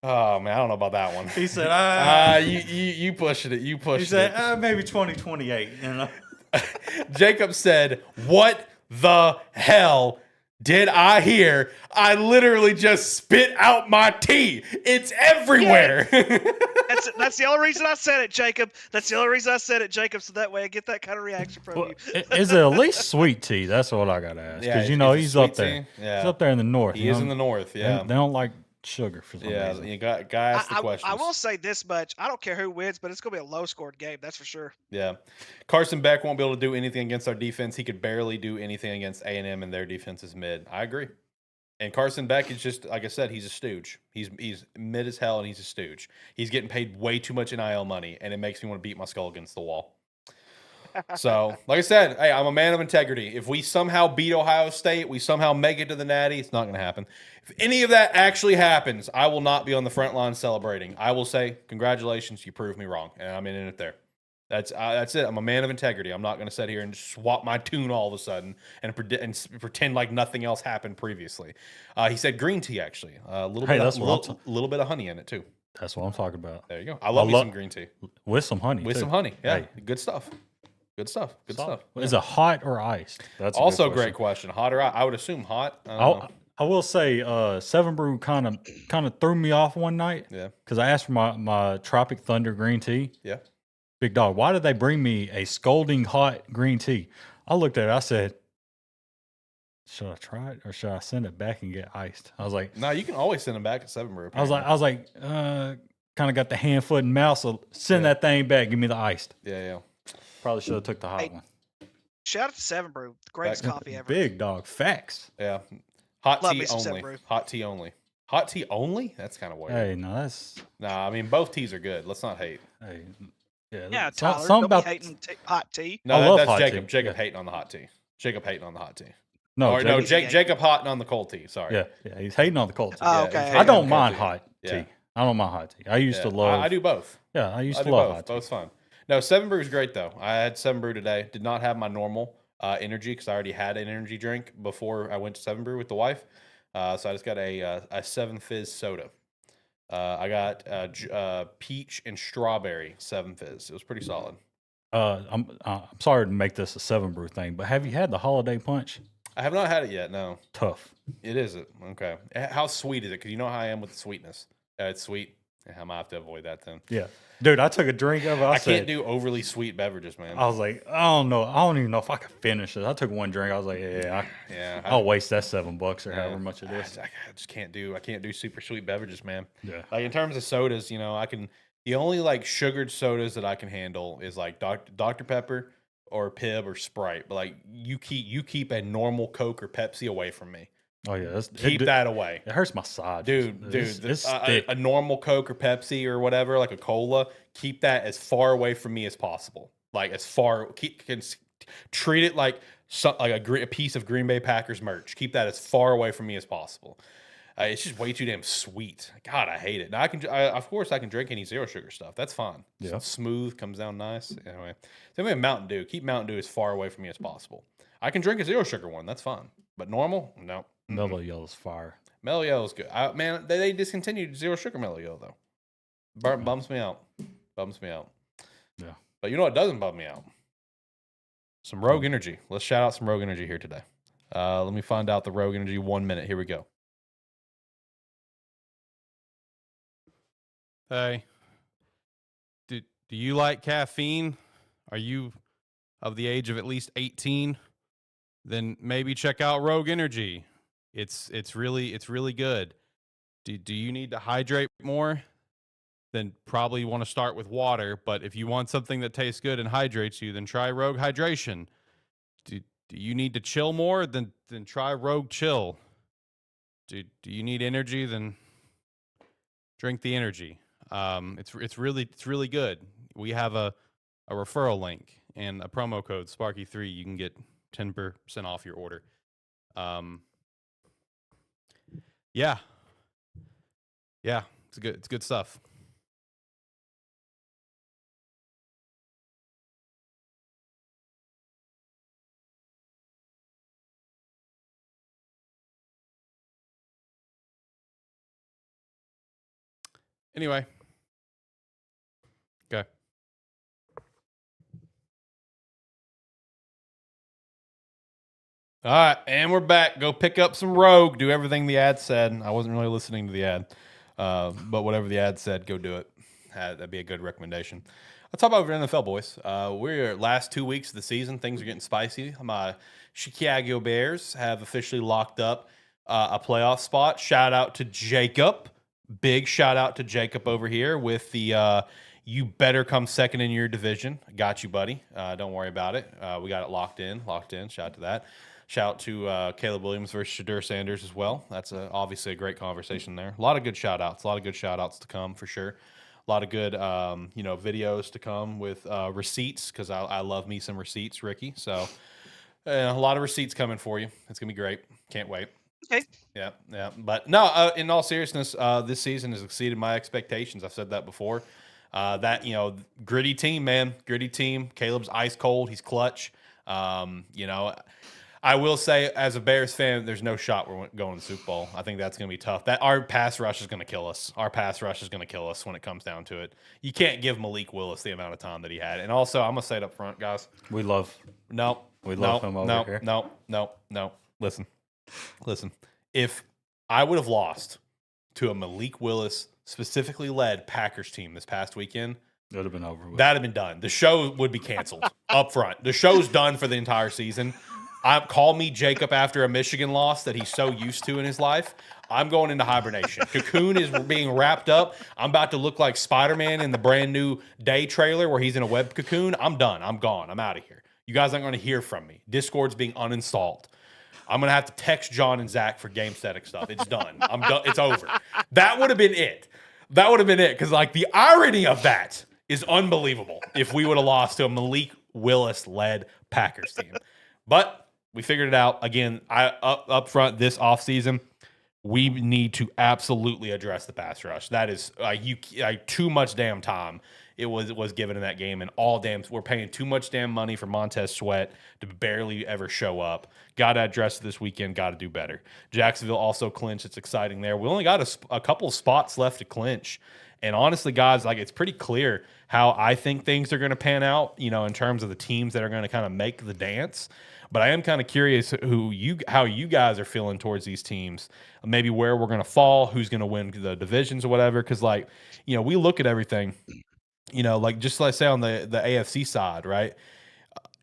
Oh man, I don't know about that one. He said, you pushing it. You pushed it. He said, maybe 2028. You know? Jacob said, "What the hell did I hear? I literally just spit out my tea. It's everywhere." Yeah. That's the only reason I said it, Jacob. That's the only reason I said it, Jacob. So that way I get that kind of reaction from you. Is it at least sweet tea? That's what I got to ask. Because, he's up there. Yeah. He's up there in the north. He is in the north, yeah. They don't like sugar for some reason. Yeah, you got to ask the questions. I will say this much. I don't care who wins, but it's going to be a low-scored game. That's for sure. Yeah. Carson Beck won't be able to do anything against our defense. He could barely do anything against A&M, and their defense is mid. I agree. And Carson Beck is just, like I said, he's a stooge. He's mid as hell, and he's a stooge. He's getting paid way too much NIL money, and it makes me want to beat my skull against the wall. So, like I said, hey, I'm a man of integrity. If we somehow beat Ohio State, we somehow make it to the Natty, it's not going to happen. If any of that actually happens, I will not be on the front line celebrating. I will say, congratulations, you proved me wrong, and I'm in it there. That's it. I'm a man of integrity. I'm not going to sit here and swap my tune all of a sudden and pretend like nothing else happened previously. He said green tea, actually. A little bit of honey in it, too. That's what I'm talking about. There you go. I love me some green tea. With some honey, some honey. Yeah, hey. Good stuff. Good stuff. Is it hot or iced? That's also a great question. Hot or I would assume hot. I will say, Seven Brew kind of threw me off one night. Yeah. Because I asked for my Tropic Thunder green tea. Yeah. Big dog, why did they bring me a scalding hot green tea? I looked at it. I said, should I try it or should I send it back and get iced? I was like, no, you can always send them back at Seven Brew. I was like, kind of got the hand, foot, and mouth. So send that thing back. Give me the iced. Yeah. Probably should have took the hot Hey, one. Shout out to Seven Brew, the greatest Back- coffee ever. Big dog. Facts. Yeah. Hot Love tea me some only. Seven Brew. Hot tea only. Hot tea only? That's kind of weird. Hey, no, that's Nah, I mean, both teas are good. Let's not hate. hey. Yeah, Yeah, some- Tyler, something don't about be hating hot tea. No, I love that's hot Jacob. tea. Jacob Yeah. hating on the hot tea. Jacob hating on the hot tea. no, Or no, Jacob- Jacob hot on the cold tea. Sorry. yeah, he's hating on the cold tea. Oh, Yeah, okay. he's I hating don't on the mind cold hot tea. tea. Yeah. I don't mind hot tea. I used to Yeah. love. I do both. Yeah, I used I to do love both. hot tea. Both's fun. No, Seven Brew is great though. I had Seven Brew today. Did not have my normal energy because I already had an energy drink before I went to Seven Brew with the wife. So I just got a Seven Fizz soda. I got peach and strawberry Seven Fizz. It was pretty solid. I'm sorry to make this a Seven Brew thing, but have you had the holiday punch? I have not had it yet. No, Tough. it isn't. Okay. How sweet is it? Because you know how I am with the sweetness. It's sweet. I might have to avoid that then. Yeah, dude, I took a drink of it. I said, can't do overly sweet beverages, man. I was like, I don't know. I don't even know if I could finish it. I took one drink. I was like, Yeah, I'll waste that $7 or however Yeah. much it is. I just can't do. I can't do super sweet beverages, man. Yeah. Like in terms of sodas, you know, I can. The only like sugared sodas that I can handle is like Dr. Pepper or Pib or Sprite. But like you keep a normal Coke or Pepsi away from me. Oh yeah, Keep that away. It hurts my side, Dude, It's a thick. normal Coke or Pepsi or whatever, like a cola, keep that as far away from me as possible. Like as far, treat it like a piece of Green Bay Packers merch. Keep that as far away from me as possible. It's just way too damn sweet. God, I hate it. Now of course, I can drink any zero sugar stuff. That's fine. Yeah. Smooth, comes down nice. Anyway, same way with Mountain Dew. Keep Mountain Dew as far away from me as possible. I can drink a zero sugar one. That's fine. But normal, no. Mellow Yellow's fire. Mellow Yellow is good. Man, they discontinued zero sugar Mellow Yellow though. Bums me out. Bums me out. Yeah. But you know what doesn't bum me out? Some Rogue Energy. Let's shout out some Rogue Energy here today. Let me find out the Rogue Energy 1 minute. Here we go. Hey, do you like caffeine? Are you of the age of at least 18? Then maybe check out Rogue Energy. It's really good. Do you need to hydrate more? Then probably want to start with water. But if you want something that tastes good and hydrates you, then try Rogue Hydration. Do you need to chill more? Then try Rogue Chill. Do you need energy? Then drink the energy. It's really good. We have a referral link and a promo code Sparky3. You can get 10% off your order. Yeah, it's good. It's good stuff. Anyway, okay. All right, and we're back. Go pick up some Rogue. Do everything the ad said. I wasn't really listening to the ad, but whatever the ad said, go do it. That'd be a good recommendation. Let's talk about over NFL, boys. We're last 2 weeks of the season. Things are getting spicy. My Chicago Bears have officially locked up a playoff spot. Shout out to Jacob. Big shout out to Jacob over here with the you better come second in your division. Got you, buddy. Don't worry about it. We got it locked in. Shout out to that. Shout out to Caleb Williams versus Shadur Sanders as well. That's obviously a great conversation there. A lot of good shout outs. A lot of good shout outs to come for sure. A lot of good videos to come with receipts because I love me some receipts, Ricky. So a lot of receipts coming for you. It's going to be great. Can't wait. Okay. Yeah. But no, in all seriousness, this season has exceeded my expectations. I've said that before. Gritty team, man. Gritty team. Caleb's ice cold. He's clutch. I will say, as a Bears fan, there's no shot we're going to the Super Bowl. I think that's going to be tough. Our pass rush is going to kill us. Our pass rush is going to kill us when it comes down to it. You can't give Malik Willis the amount of time that he had. And also, I'm going to say it up front, guys. We love him over here. No. Listen. If I would have lost to a Malik Willis specifically led Packers team this past weekend, it would have been over with. That'd have been done. The show would be canceled up front. The show's done for the entire season. Call me Jacob after a Michigan loss that he's so used to in his life. I'm going into hibernation. Cocoon is being wrapped up. I'm about to look like Spider-Man in the brand new Day trailer where he's in a web cocoon. I'm done. I'm gone. I'm out of here. You guys aren't going to hear from me. Discord's being uninstalled. I'm going to have to text John and Zach for game static stuff. It's done. I'm done. It's over. That would have been it. That would have been it. Because, like, the irony of that is unbelievable if we would have lost to a Malik Willis-led Packers team. But we figured it out. Again, up front this offseason, we need to absolutely address the pass rush. That is too much damn time it was given in that game, and we're paying too much damn money for Montez Sweat to barely ever show up. Got to address it this weekend. Got to do better. Jacksonville also clinched. It's exciting there. We only got a couple spots left to clinch, and honestly, guys, like it's pretty clear how I think things are going to pan out. In terms of the teams that are going to kind of make the dance. But I am kind of curious how you guys are feeling towards these teams, maybe where we're going to fall, who's going to win the divisions or whatever. Because, we look at everything, just let's say on the AFC side, right?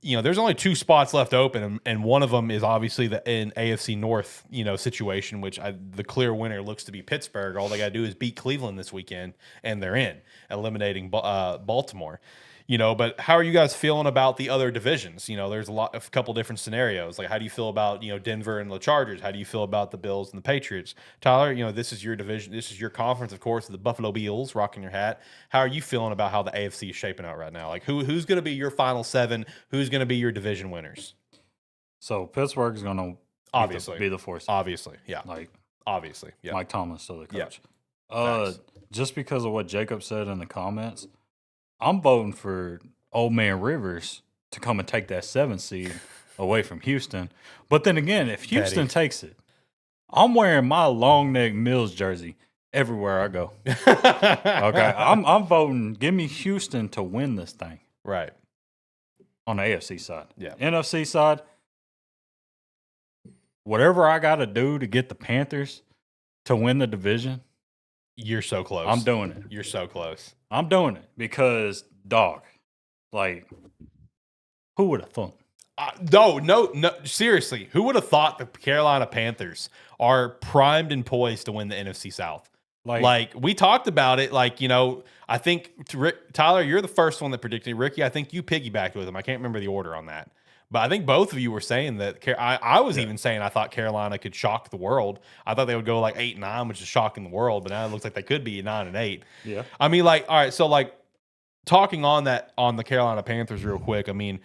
There's only 2 spots left open, and one of them is obviously the AFC North, situation, which the clear winner looks to be Pittsburgh. All they got to do is beat Cleveland this weekend, and they're in, eliminating Baltimore. But how are you guys feeling about the other divisions? There's a couple different scenarios. Like, how do you feel about, Denver and the Chargers? How do you feel about the Bills and the Patriots? Tyler, this is your division. This is your conference, of course, the Buffalo Bills, rocking your hat. How are you feeling about how the AFC is shaping out right now? Like, who's going to be your final 7? Who's going to be your division winners? So Pittsburgh is going to obviously be the 4th. Obviously, yeah. Obviously, yeah. Mike Tomlin's still the coach. Yeah. Just because of what Jacob said in the comments, I'm voting for Old Man Rivers to come and take that 7th seed away from Houston. But then again, if Houston takes it, I'm wearing my long neck Mills jersey everywhere I go. Okay, I'm voting. Give me Houston to win this thing. Right. On the AFC side. Yeah. NFC side, whatever I got to do to get the Panthers to win the division, you're so close. I'm doing it. You're so close. I'm doing it because, dog, who would have thought? No. Seriously, who would have thought the Carolina Panthers are primed and poised to win the NFC South? Like we talked about it. I think Tyler, you're the first one that predicted. Ricky, I think you piggybacked with him. I can't remember the order on that. But I think both of you were saying that. I was even saying I thought Carolina could shock the world. I thought they would go 8-9, which is shocking the world. But now it looks like they could be 9-8. Yeah. I mean, all right. So talking on the Carolina Panthers real quick. I mean,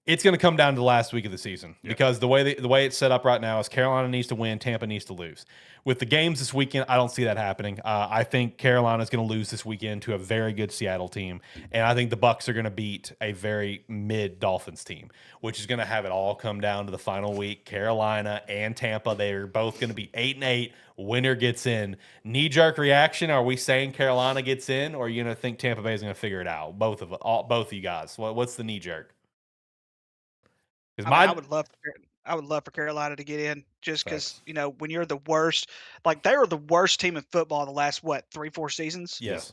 it's going to come down to the last week of the season because the way it's set up right now is Carolina needs to win, Tampa needs to lose. With the games this weekend, I don't see that happening. I think Carolina is going to lose this weekend to a very good Seattle team, and I think the Bucs are going to beat a very mid Dolphins team, which is going to have it all come down to the final week. Carolina and Tampa, they are both going to be 8-8. Winner gets in. Knee-jerk reaction: are we saying Carolina gets in, or are you going to think Tampa Bay is going to figure it out? Both of you guys. What's the knee-jerk? I would love for Carolina to get in just because, when you're the worst, they were the worst team in football the last, 3-4 seasons? Yes.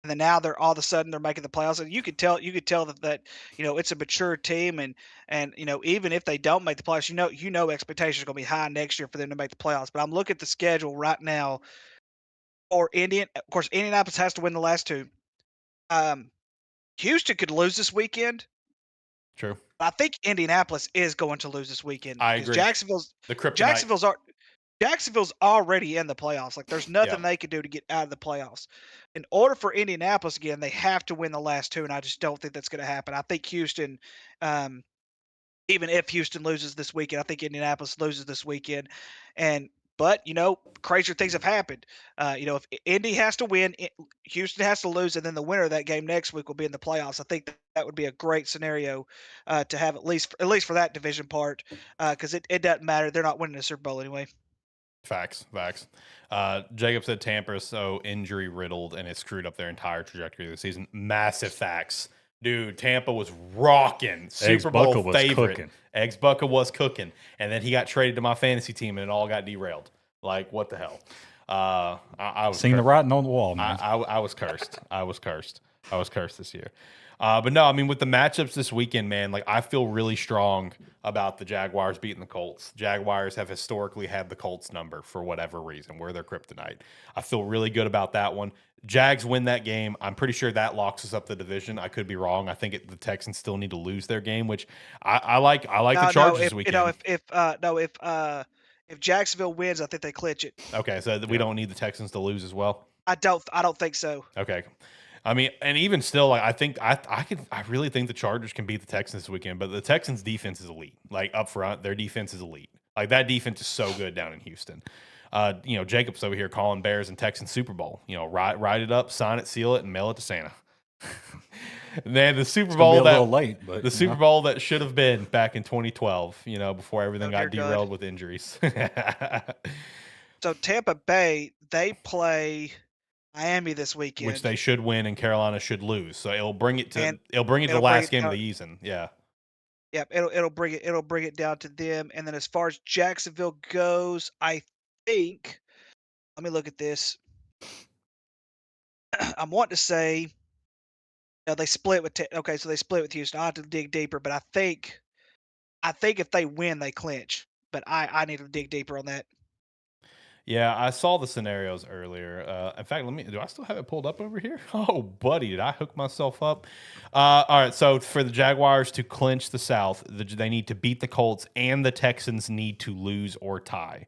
And then now they're all of a sudden they're making the playoffs. And you could tell that it's a mature team and even if they don't make the playoffs, expectations are going to be high next year for them to make the playoffs. But I'm looking at the schedule right now for Indian. Of course, Indianapolis has to win the last 2. Houston could lose this weekend. True. I think Indianapolis is going to lose this weekend. I agree. Jacksonville's already in the playoffs. There's nothing they could do to get out of the playoffs. In order for Indianapolis again, they have to win the last 2, and I just don't think that's going to happen. I think Houston, even if Houston loses this weekend, I think Indianapolis loses this weekend. But crazier things have happened. If Indy has to win, Houston has to lose, and then the winner of that game next week will be in the playoffs. I think that would be a great scenario to have at least for that division part, because it doesn't matter. They're not winning the Super Bowl anyway. Facts. Jacob said Tampa is so injury riddled and it screwed up their entire trajectory of the season. Massive facts. Dude, Tampa was rocking. Super Bowl favorite. Eggs Bucka was cooking. And then he got traded to my fantasy team and it all got derailed. What the hell? I was seen the writing on the wall, man. I was cursed. I was cursed. I was cursed this year. But no, I mean, with the matchups this weekend, man, like I feel really strong about the Jaguars beating the Colts. Jaguars have historically had the Colts number for whatever reason. We're their kryptonite. I feel really good about that one. Jags win that game. I'm pretty sure that locks us up the division. I could be wrong. I think the Texans still need to lose their game, which I like. I like the Chargers this weekend. If Jacksonville wins, I think they clinch it. Okay, so we don't need the Texans to lose as well. I don't think so. Okay. I mean, and even still, like I really think the Chargers can beat the Texans this weekend, but the Texans defense is elite. Like up front, their defense is elite. Like that defense is so good down in Houston. Jacob's over here calling Bears and Texans Super Bowl. Write it up, sign it, seal it, and mail it to Santa. Man, the Super Bowl a little late, but the Super Bowl that should have been back in 2012. Before everything got dear derailed God. with injuries. So Tampa Bay, they play Miami this weekend, Which they should win and Carolina should lose. So it'll bring it to And the last game of the season. Yeah. Yep, it'll bring it down to them. And then as far as Jacksonville goes, I think. Let me look at this. I'm wanting to say. They split with. So they split with Houston. I will have to dig deeper, but I think if they win, they clinch. But I need to dig deeper on that. Yeah, I saw the scenarios earlier. In fact, do I still have it pulled up over here? Oh, buddy, did I hook myself up? All right, so for the Jaguars to clinch the South, they need to beat the Colts, and the Texans need to lose or tie.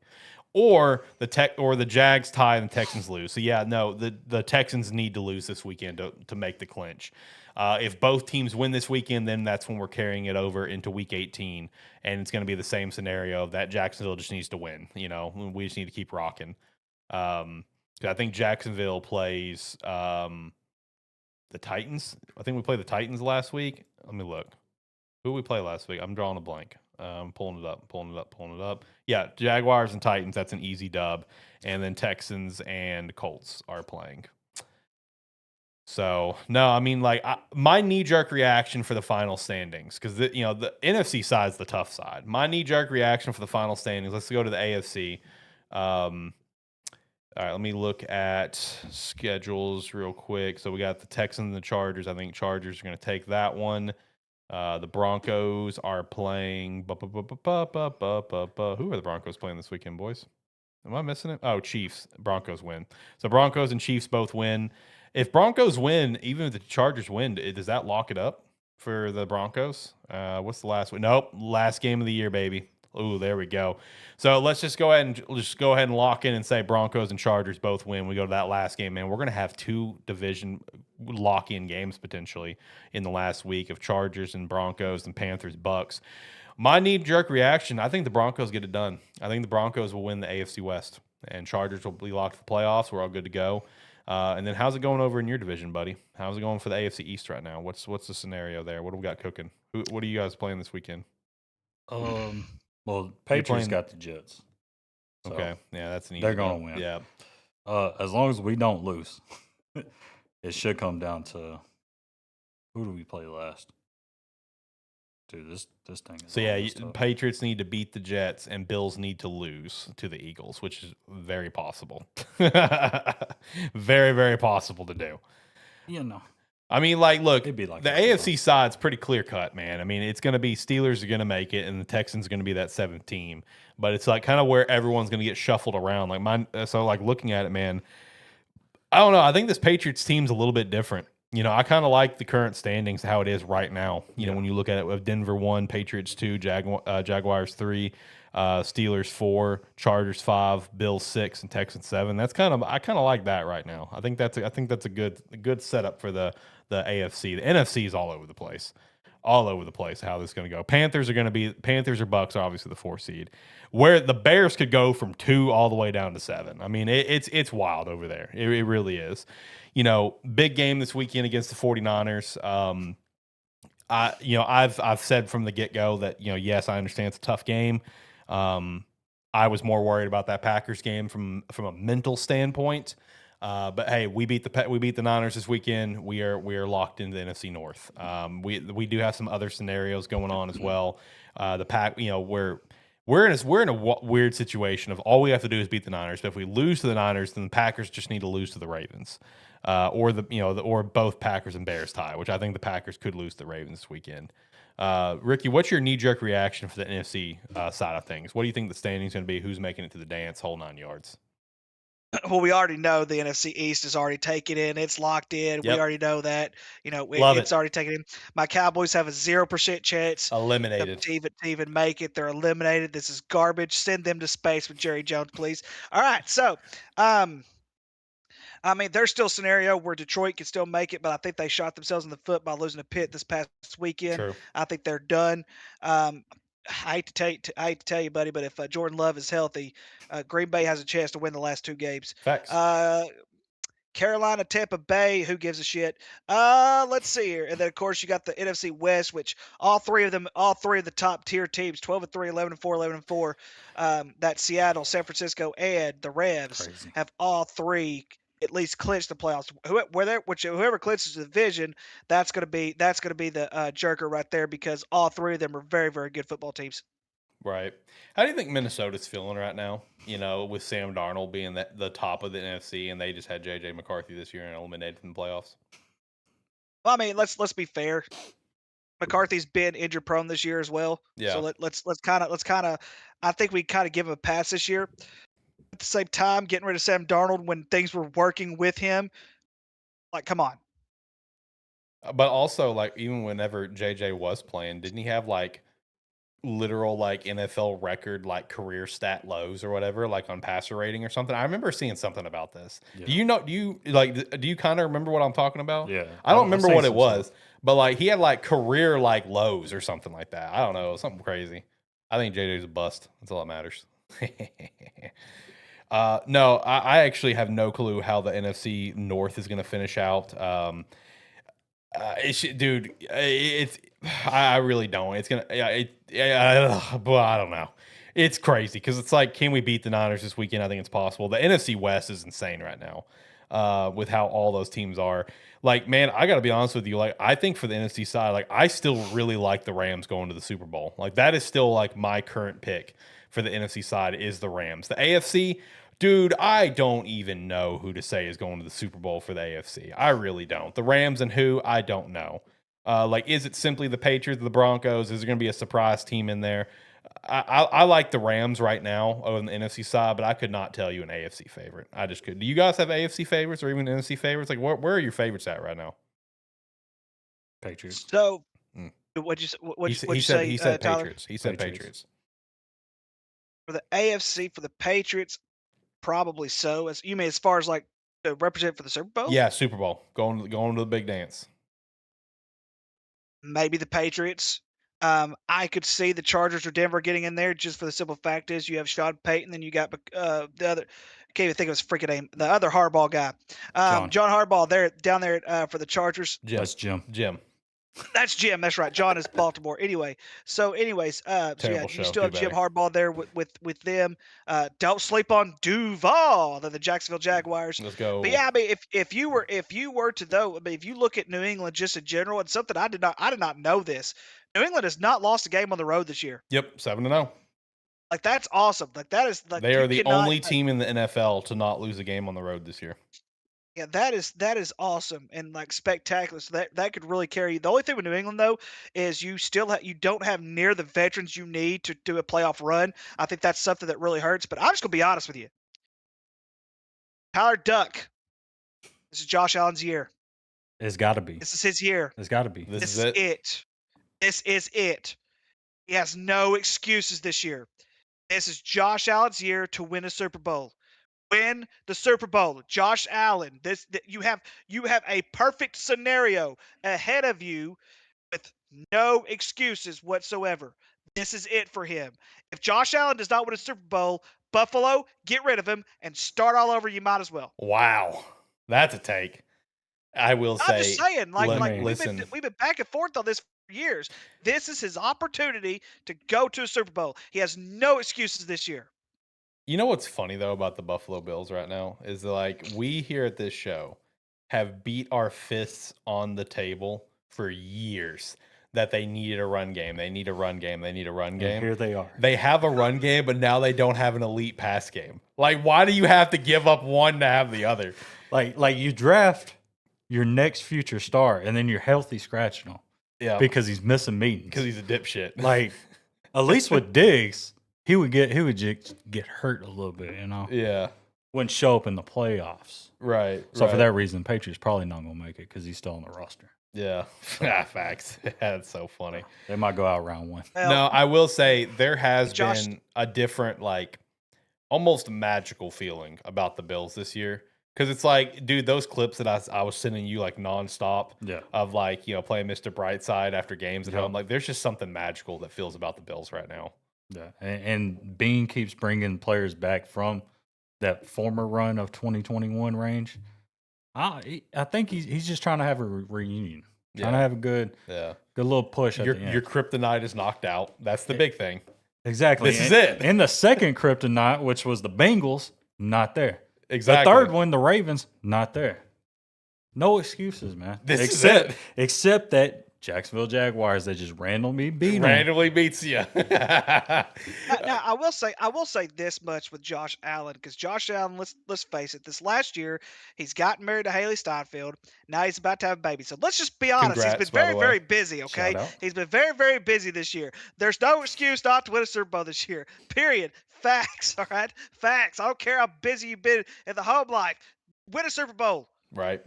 Or the Jags tie and the Texans lose. So yeah, no, the Texans need to lose this weekend to make the clinch. If both teams win this weekend, then that's when we're carrying it over into Week 18, and it's going to be the same scenario that Jacksonville just needs to win. We just need to keep rocking. I think Jacksonville plays the Titans. I think we played the Titans last week. Let me look. Who did we play last week? I'm drawing a blank. Pulling it up. Yeah, Jaguars and Titans. That's an easy dub, and then Texans and Colts are playing. So no, I mean, like my knee-jerk reaction for the final standings, because the NFC side is the tough side. My knee-jerk reaction for the final standings. Let's go to the AFC. All right, let me look at schedules real quick. So we got the Texans and the Chargers. I think Chargers are going to take that one. The Broncos are playing. Who are the Broncos playing this weekend, boys? Am I missing it? Oh, Chiefs. Broncos win. So Broncos and Chiefs both win. If Broncos win, even if the Chargers win, does that lock it up for the Broncos? What's the last one? Nope. Last game of the year, baby. Ooh, there we go. So let's just go ahead and lock in and say Broncos and Chargers both win. We go to that last game, man. We're going to have two division lock-in games potentially in the last week of Chargers and Broncos and Panthers Bucks. My knee-jerk reaction, I think the Broncos get it done. I think the Broncos will win the AFC West, and Chargers will be locked for the playoffs. We're all good to go. And then how's it going over in your division, buddy? How's it going for the AFC East right now? What's the scenario there? What do we got cooking? What are you guys playing this weekend? Well, Patriots got the Jets. So okay, yeah, that's an easy. They're gonna win. Yeah. As long as we don't lose, it should come down to who do we play last? Dude, this thing is. So yeah, Patriots need to beat the Jets, and Bills need to lose to the Eagles, which is very possible. Very, very possible to do. I mean, like, look, the AFC side's pretty clear cut, man. I mean, it's going to be Steelers are going to make it, and the Texans are going to be that seventh team. But it's like kind of where everyone's going to get shuffled around. Like looking at it, man, I don't know. I think this Patriots team's a little bit different. I kind of like the current standings, how it is right now. When you look at it with Denver 1, Patriots 2, Jaguars 3, Steelers 4, Chargers 5, Bills 6, and Texans 7. I kind of like that right now. I think that's a good setup for the AFC. The NFC is all over the place. All over the place how this is going to go. Panthers or Bucks are obviously the 4 seed. Where the Bears could go from 2 all the way down to 7. I mean, it's wild over there. It really is. Big game this weekend against the 49ers. I've said from the get-go that, yes, I understand it's a tough game. I was more worried about that Packers game from a mental standpoint. But hey, we beat the Niners this weekend. We are locked into the NFC North. We do have some other scenarios going on as well. The Pack, we're in a weird situation of all we have to do is beat the Niners. But if we lose to the Niners, then the Packers just need to lose to the Ravens, or or both Packers and Bears tie, which I think the Packers could lose to the Ravens this weekend. Ricky, what's your knee jerk reaction for the NFC side of things? What do you think the standing's going to be? Who's making it to the dance? Whole 9 yards. Well, we already know the NFC East is already taken in. It's locked in. We Yep. already know that. Love it's it. already taken in. My Cowboys have a 0% chance Eliminated. to even make it. They're eliminated. This is garbage. Send them to space with Jerry Jones, please. All right. So, I mean, there's still a scenario where Detroit can still make it, but I think they shot themselves in the foot by losing to Pitt this past weekend. True. I think they're done. I hate to tell you, buddy, but if Jordan Love is healthy, Green Bay has a chance to win the last 2 games. Facts. Carolina, Tampa Bay, who gives a shit? Let's see here. And then of course you got the NFC West, which all three of the top tier teams, 12-3, 11-4, 11-4. That Seattle, San Francisco, and the Revs Crazy. have all three at least clinched the playoffs. Whoever clinches the division, that's gonna be the jerker right there, because all three of them are very, very good football teams. Right. How do you think Minnesota's feeling right now? With Sam Darnold being the top of the NFC, and they just had J.J. McCarthy this year and eliminated in the playoffs. Well, I mean, let's be fair. McCarthy's been injury prone this year as well. Yeah. So let's kind of I think we kind of give him a pass this year. At the same time, getting rid of Sam Darnold when things were working with him, like, come on. But also, like, even whenever JJ was playing, didn't he have like literal like NFL record like career stat lows or whatever, like on passer rating or something? I remember seeing something about this. Yeah. Do you kind of remember what I'm talking about? Yeah. I don't I've remember seen what it some was, stuff. but like he had like career like lows or something like that. I don't know, something crazy. I think JJ's a bust. That's all that matters. No, I actually have no clue how the NFC North is going to finish out. I really don't. It's gonna, but I don't know. It's crazy because it's like, can we beat the Niners this weekend? I think it's possible. The NFC West is insane right now, with how all those teams are. Like, man, I got to be honest with you. Like, I think for the NFC side, like, I still really like the Rams going to the Super Bowl. Like, that is still like my current pick for the NFC side is the Rams. The AFC, dude, I don't even know who to say is going to the Super Bowl for the AFC. I really don't. The Rams and who, I don't know. Like, is it simply the Patriots, the Broncos? Is there going to be a surprise team in there? I like the Rams right now on the NFC side, but I could not tell you an AFC favorite. I just could. Do you guys have AFC favorites or even NFC favorites? Like, where are your favorites at right now? Patriots. So, Mm. what'd He you said say, Tyler? Patriots. He said Patriots. Patriots. For the AFC, for the Patriots, probably so. As you mean, as far as like to represent for the Super Bowl? Yeah, Super Bowl. Going to the big dance. Maybe the Patriots. I could see the Chargers or Denver getting in there, just for the simple fact is you have Sean Payton, then you got the other. I can't even think of his freaking name. The other Harbaugh guy, John Harbaugh. There down there for the Chargers. That's Jim. That's Jim. That's right. John is Baltimore. Anyways, so Terrible you show. still have Too Jim bad. Harbaugh there with them. Don't sleep on Duval, the Jacksonville Jaguars. Let's go. But yeah, I mean, if you were to though, I mean, if you look at New England just in general, and something I did not know this. New England has not lost a game on the road this year. Yep, 7-0. Like, that's awesome. Like, that is like They you are the cannot- only team in the NFL to not lose a game on the road this year. Yeah, that is awesome and like spectacular. So that could really carry you. The only thing with New England though is you don't have near the veterans you need to do a playoff run. I think that's something that really hurts. But I'm just gonna be honest with you. Tyler Duck, this is Josh Allen's year. It's got to be. This is his year. It's got to be. This is is it. it. This is it. He has no excuses this year. This is Josh Allen's year to win a Super Bowl. Win the Super Bowl, Josh Allen. You have a perfect scenario ahead of you with no excuses whatsoever. This is it for him. If Josh Allen does not win a Super Bowl, Buffalo, get rid of him and start all over. You might as well. Wow, that's a take. I will say. I'm just saying, listen. we've been back and forth on this for years. This is his opportunity to go to a Super Bowl. He has no excuses this year. You know what's funny though about the Buffalo Bills right now is that, like, we here at this show have beat our fists on the table for years that they needed a run game. They need a run game. They need a run And game. here they are. They have a run game, but now they don't have an elite pass game. Like, why do you have to give up one to have the other? Like you draft your next future star, and then you're healthy scratching him Yeah, because he's missing meetings. because he's a dipshit. Like, at least with Diggs, he would just get hurt a little bit, you know. yeah, Wouldn't show up in the playoffs. right. So right. for that reason, Patriots probably not gonna make it because he's still on the roster. yeah, facts. That's so funny. They might go out round one. Well, No, I will say there has Josh- been a different, like, almost magical feeling about the Bills this year. Because it's like, dude, those clips that I was sending you like nonstop Yeah. of like, playing Mr. Brightside after games at Yep. home. Like, there's just something magical that feels about the Bills right now. Yeah, and Bean keeps bringing players back from that former run of 2021 range. I think he's just trying to have a reunion, trying to Yeah. have a good Yeah. little push at Your the end. kryptonite is knocked out. That's the big thing. Exactly. This is it. And the second kryptonite, which was the Bengals, not there. Exactly. The third one, the Ravens, not there. No excuses, man. This is it. Except that Jacksonville Jaguars, they just randomly beat them. Randomly beats you. Now I will say this much with Josh Allen, because Josh Allen, let's face it, this last year he's gotten married to Haley Steinfeld. Now he's about to have a baby. So let's just be honest, Congrats, he's by been the very, way. very busy. Okay, Shout out. he's been very, very busy this year. There's no excuse not to win a Super Bowl this year. Period. Facts. All right, facts. I don't care how busy you've been in the home life. Win a Super Bowl. Right.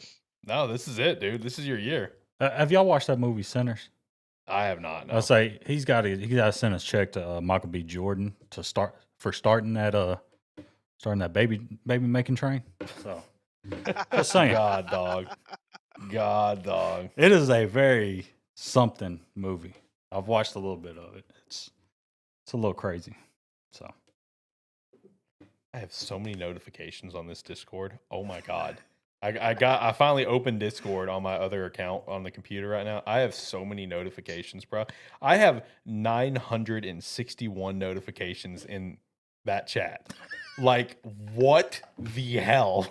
No, this is it, dude. This is your year. Have y'all watched that movie Sinners? I have not. No. I say he's got to send a check to Michael B. Jordan to starting that baby making train. So just saying, God, dog. God, dog. it is a very something movie. I've watched a little bit of it. It's a little crazy. So I have so many notifications on this Discord. Oh my god. I finally opened Discord on my other account on the computer right now. I have so many notifications, bro. I have 961 notifications in that chat. Like, what the hell?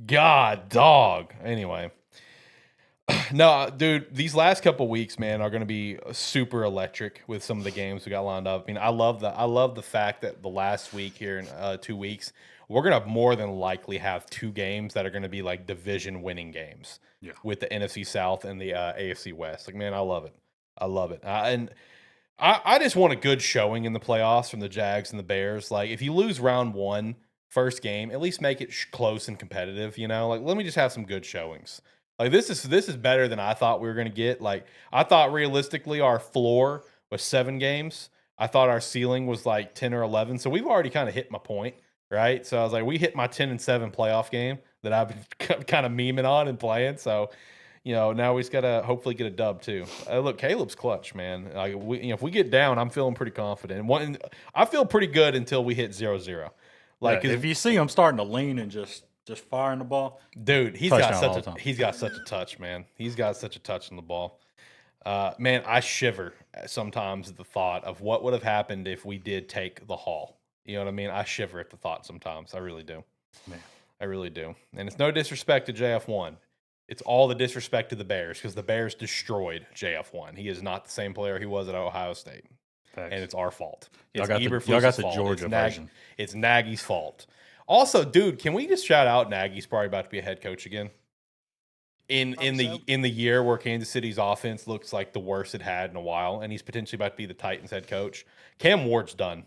God, dog. Anyway. No, dude, these last couple weeks, man, are going to be super electric with some of the games we got lined up. I mean, I love the fact that the last week here in 2 weeks, we're going to more than likely have 2 games that are going to be like division winning games with the NFC South and the AFC West. Like, man, I love it. I love it. And I just want a good showing in the playoffs from the Jags and the Bears. Like, if you lose round 1, first game, at least make it close and competitive, Like, let me just have some good showings. Like, this is better than I thought we were going to get. Like, I thought realistically our floor was 7 games. I thought our ceiling was like 10 or 11. So we've already kind of hit my point, right? So I was like, we hit my 10-7 playoff game that I've been kind of memeing on and playing. So, now we just got to hopefully get a dub too. Look, Caleb's clutch, man. Like, if we get down, I'm feeling pretty confident. And I feel pretty good until we hit 0-0. Like, if you see him starting to lean and just firing the ball, dude, he's touchdown got all the such time. he's got such a touch, man. He's got such a touch on the ball. Man, I shiver sometimes at the thought of what would have happened if we did take the haul. You know what I mean? I shiver at the thought sometimes. I really do. Man. I really do. And it's no disrespect to JF1. It's all the disrespect to the Bears because the Bears destroyed JF1. He is not the same player he was at Ohio State. Facts. And it's our fault. Y'all It's got the Eberflus's fault. Georgia version. It's Nagy's fault. Also, dude, can we just shout out Nagy's probably about to be a head coach again? In the year where Kansas City's offense looks like the worst it had in a while, and he's potentially about to be the Titans head coach. Cam Ward's done.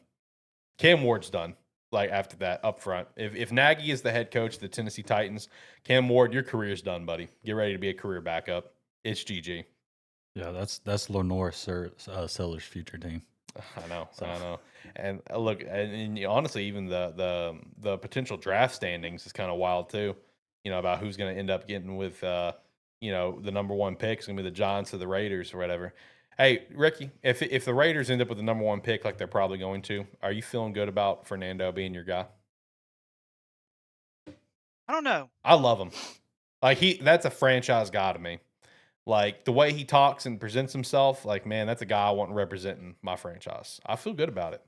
Like, after that, up front. If Nagy is the head coach of the Tennessee Titans, Cam Ward, your career's done, buddy. Get ready to be a career backup. It's GG. Yeah, that's Lenore Seller's future team. I know. And look, and honestly, even the potential draft standings is kind of wild too. About who's going to end up getting with the number 1 pick. It's going to be the Giants or the Raiders or whatever. Hey, Ricky, if the Raiders end up with the number 1 pick, like they're probably going to, are you feeling good about Fernando being your guy? I don't know. I love him. Like, that's a franchise guy to me. Like, the way he talks and presents himself, like, man, that's a guy I want representing my franchise. I feel good about it.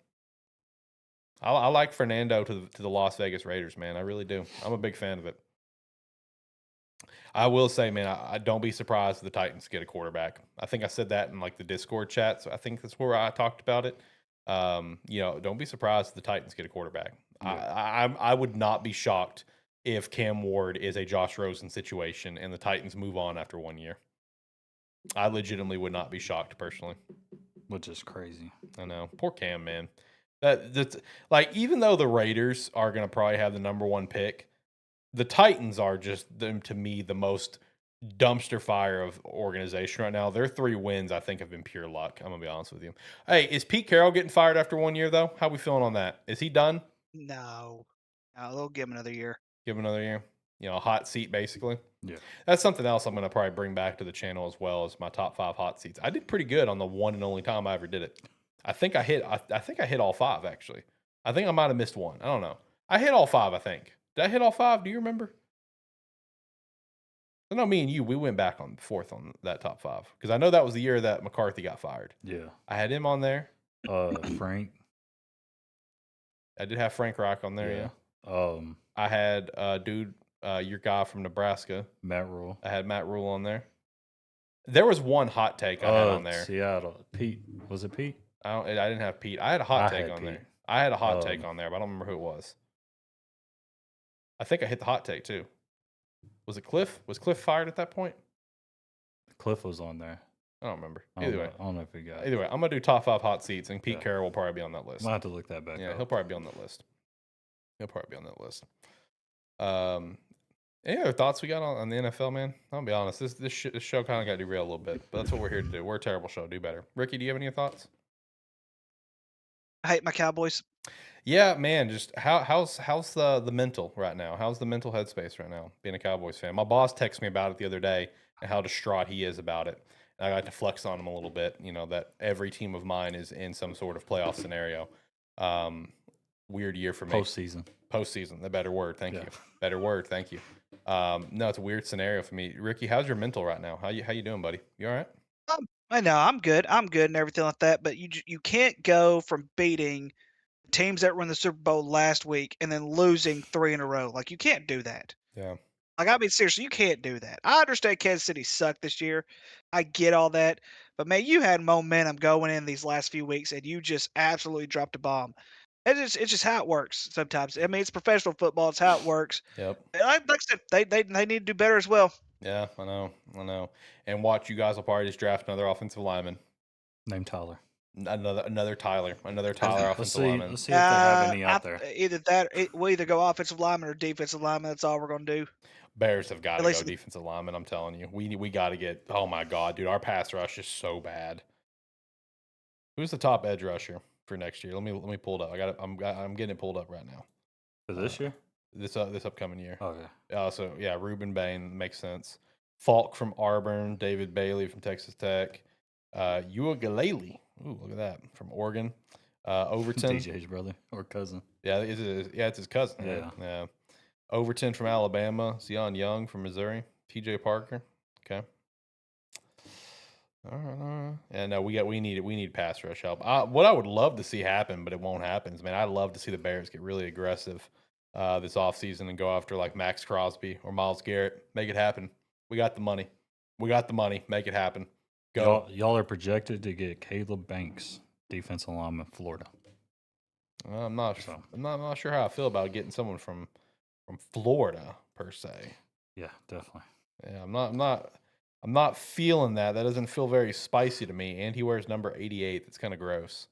I like Fernando to the Las Vegas Raiders, man. I really do. I'm a big fan of it. I will say, man, I don't be surprised if the Titans get a quarterback. I think I said that in like the Discord chat, so I think that's where I talked about it. Don't be surprised if the Titans get a quarterback. I would not be shocked if Cam Ward is a Josh Rosen situation and the Titans move on after 1 year. I legitimately would not be shocked personally. Which is crazy. I know. Poor Cam, man. That's like, even though the Raiders are going to probably have the number 1 pick, the Titans are just, them to me, the most dumpster fire of organization right now. Their 3 wins, I think, have been pure luck. I'm going to be honest with you. Hey, is Pete Carroll getting fired after 1 year, though? How we feeling on that? Is he done? No, they'll give him another year. Give him another year? A hot seat, basically? Yeah. That's something else I'm going to probably bring back to the channel as well as my top 5 hot seats. I did pretty good on the one and only time I ever did it. I think I hit all 5, actually. I think I might have missed one. I don't know. I hit all 5, I think. Did I hit all 5? Do you remember? I know me and you, we went back on 4th on that top 5. Because I know that was the year that McCarthy got fired. Yeah. I had him on there. Frank. I did have Frank Reich on there, yeah. I had your guy from Nebraska. Matt Rule. I had Matt Rule on there. There was one hot take I had on there. Seattle. Pete. Was it Pete? I didn't have Pete. I had a hot take on there. I had a hot take on there, but I don't remember who it was. I think I hit the hot take too. Was it Cliff? Was Cliff fired at that point? Cliff was on there. I don't remember. I don't know if he got it. Either way, I'm gonna do top 5 hot seats, and Pete Carroll will probably be on that list. I'll have to look that back. Yeah, up. he'll probably be on that list. Any other thoughts we got on the NFL, man? I'll be honest. This show kind of got derailed a little bit, but that's what we're here to do. We're a terrible show. Do better. Ricky, do you have any thoughts? I hate my Cowboys. Yeah, man. Just how's the mental right now? How's the mental headspace right now? Being a Cowboys fan, my boss texted me about it the other day and how distraught he is about it. And I got to flex on him a little bit. That every team of mine is in some sort of playoff scenario. Weird year for me. Postseason. The better word. Thank you. Better word. Thank you. No, it's a weird scenario for me. Ricky, how's your mental right now? How you doing, buddy? You all right? I know I'm good. I'm good and everything like that. But you can't go from beating teams that were in the Super Bowl last week and then losing 3 in a row. Like, you can't do that. Yeah. Like, I mean, seriously, you can't do that. I understand Kansas City sucked this year. I get all that. But, man, you had momentum going in these last few weeks, and you just absolutely dropped a bomb. It's just how it works sometimes. I mean, it's professional football. It's how it works. Yep. Like I said, they need to do better as well. Yeah, I know. And watch, you guys will probably just draft another offensive lineman. Named Tyler. Another Tyler offensive lineman. Let's see if they have any out there. Either that, we'll either go offensive lineman or defensive lineman. That's all we're going to do. Bears have got to go defensive lineman. I'm telling you, we got to get. Oh my god, dude, our pass rush is so bad. Who's the top edge rusher for next year? Let me pull it up. I'm getting it pulled up right now. For this year? This upcoming year. Okay. So yeah, Reuben Bain makes sense. Falk from Auburn, David Bailey from Texas Tech, Uiagalelei. Ooh, look at that, from Oregon. Overton, DJ's brother or cousin. Yeah, it's his cousin. Yeah. Overton from Alabama, Zion Young from Missouri, TJ Parker. Okay. All right. And we need pass rush help. What I would love to see happen, but it won't happen, is, man, I'd love to see the Bears get really aggressive this offseason and go after like Max Crosby or Myles Garrett. Make it happen. We got the money. Make it happen. Go. Y'all are projected to get Caleb Banks, defensive lineman, Florida. I'm not sure how I feel about getting someone from Florida per se. Yeah, definitely. Yeah, I'm not feeling that. That doesn't feel very spicy to me. And he wears number 88. That's kind of gross.